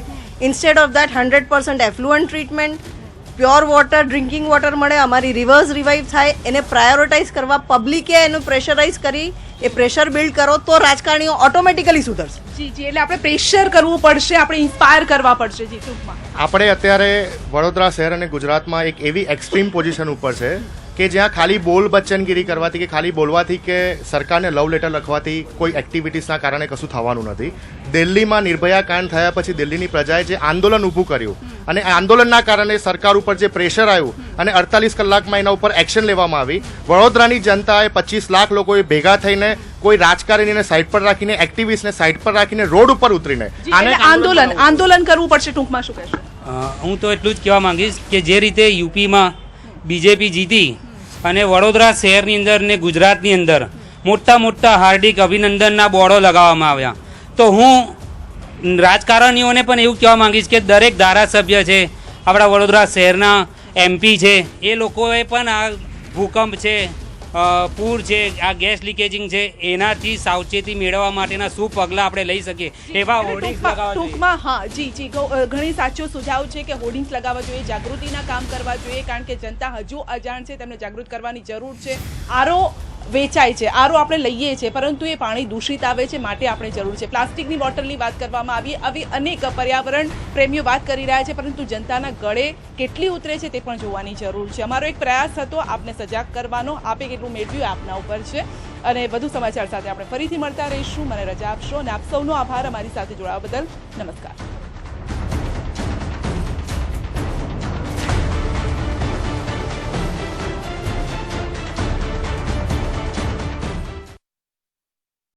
F: instead of that 100% effluent treatment, pure water, drinking water મળે, અમારી રિવર્સ રિવાઇવ થાય, એને પ્રાયોરિટાઇઝ કરવા પબ્લિકે એનું પ્રેશરાઇઝ કરી એ પ્રેશર બિલ્ડ કરો તો રાજકારણીઓ ઓટોમેટિકલી સુધરશે.
A: જી એટલે આપણે પ્રેશર કરવું પડશે, આપણે ઇન્સ્પાયર કરવા પડશે. જી ટૂંકમાં
I: આપણે અત્યારે વડોદરા શહેર અને ગુજરાતમાં એક એવી એક્સ્ટ્રીમ પોઝિશન ઉપર છે કે જ્યાં ખાલી બોલ બચ્ચનગીરી કરવાથી કે ખાલી બોલવાથી કે સરકારને લવ લેટર લખવાથી કોઈ એક્ટિવિટીઝના કારણે કશું થવાનું નથી. દિલ્હીમાં નિર્ભયા કાંડ થયા પછી દિલ્હીની પ્રજાએ જે આંદોલન ઊભું કર્યું અને આંદોલનના કારણે સરકાર ઉપર જે પ્રેશર આવ્યું અને 48 કલાકમાં એના ઉપર એક્શન લેવામાં આવી. વડોદરાની જનતાએ 25 લાખ લોકોએ ભેગા થઈને કોઈ રાજકારણીને સાઈડ પર રાખીને, એક્ટિવિસ્ટને સાઈડ પર રાખીને રોડ ઉપર ઉતરીને
A: આંદોલન કરવું પડશે. ટૂંકમાં શું કહેશો?
J: હું તો એટલું જ કહેવા માંગીશ કે જે રીતે યુપીમાં બીજેપી જીતી અને વડોદરા શહેરની અંદર ને ગુજરાતની અંદર મોટા હાર્દિક અભિનંદનના બોર્ડો લગાવવામાં આવ્યા, તો હું રાજકારણીઓને પણ એવું કહેવા માંગીશ કે દરેક ધારાસભ્ય છે, આપણા વડોદરા શહેરના MP છે, એ લોકોએ પણ આ ભૂકંપ છે, પૂર છે, આ ગેસ લીકેજિંગ છે, એનાથી સાવચેતી મેળવવા માટેના શું પગલાં આપણે લઈ શકીએ એવા હોર્ડિંગ્સ લગાવવા જોઈએ.
A: ટૂંકમાં હા જી ઘણી સાચો સુઝાવ છે કે હોર્ડિંગ્સ લગાવવા જોઈએ, જાગૃતિના કામ કરવા જોઈએ, કારણ કે જનતા હજુ અજાણ છે, તેમને જાગૃત કરવાની જરૂર છે. આરો વેચાય છે, આરો આપણે લઈએ છીએ, પરંતુ એ પાણી દૂષિત આવે છે, માટે આપણે જરૂર છે. પ્લાસ્ટિકની બોટલની વાત કરવામાં આવી અનેક પર્યાવરણ પ્રેમીઓ વાત કરી રહ્યા છે, પરંતુ જનતાના ગળે કેટલી ઉતરે છે તે પણ જોવાની જરૂર છે. અમારો એક પ્રયાસ હતો આપને સજાગ કરવાનો. આપે કેટલું મેળવ્યું આપના ઉપર છે. અને વધુ સમાચાર સાથે આપણે ફરીથી મળતા રહીશું. મને રજા આપશો અને આપ સૌનો આભાર અમારી સાથે જોડાવા બદલ. નમસ્કાર.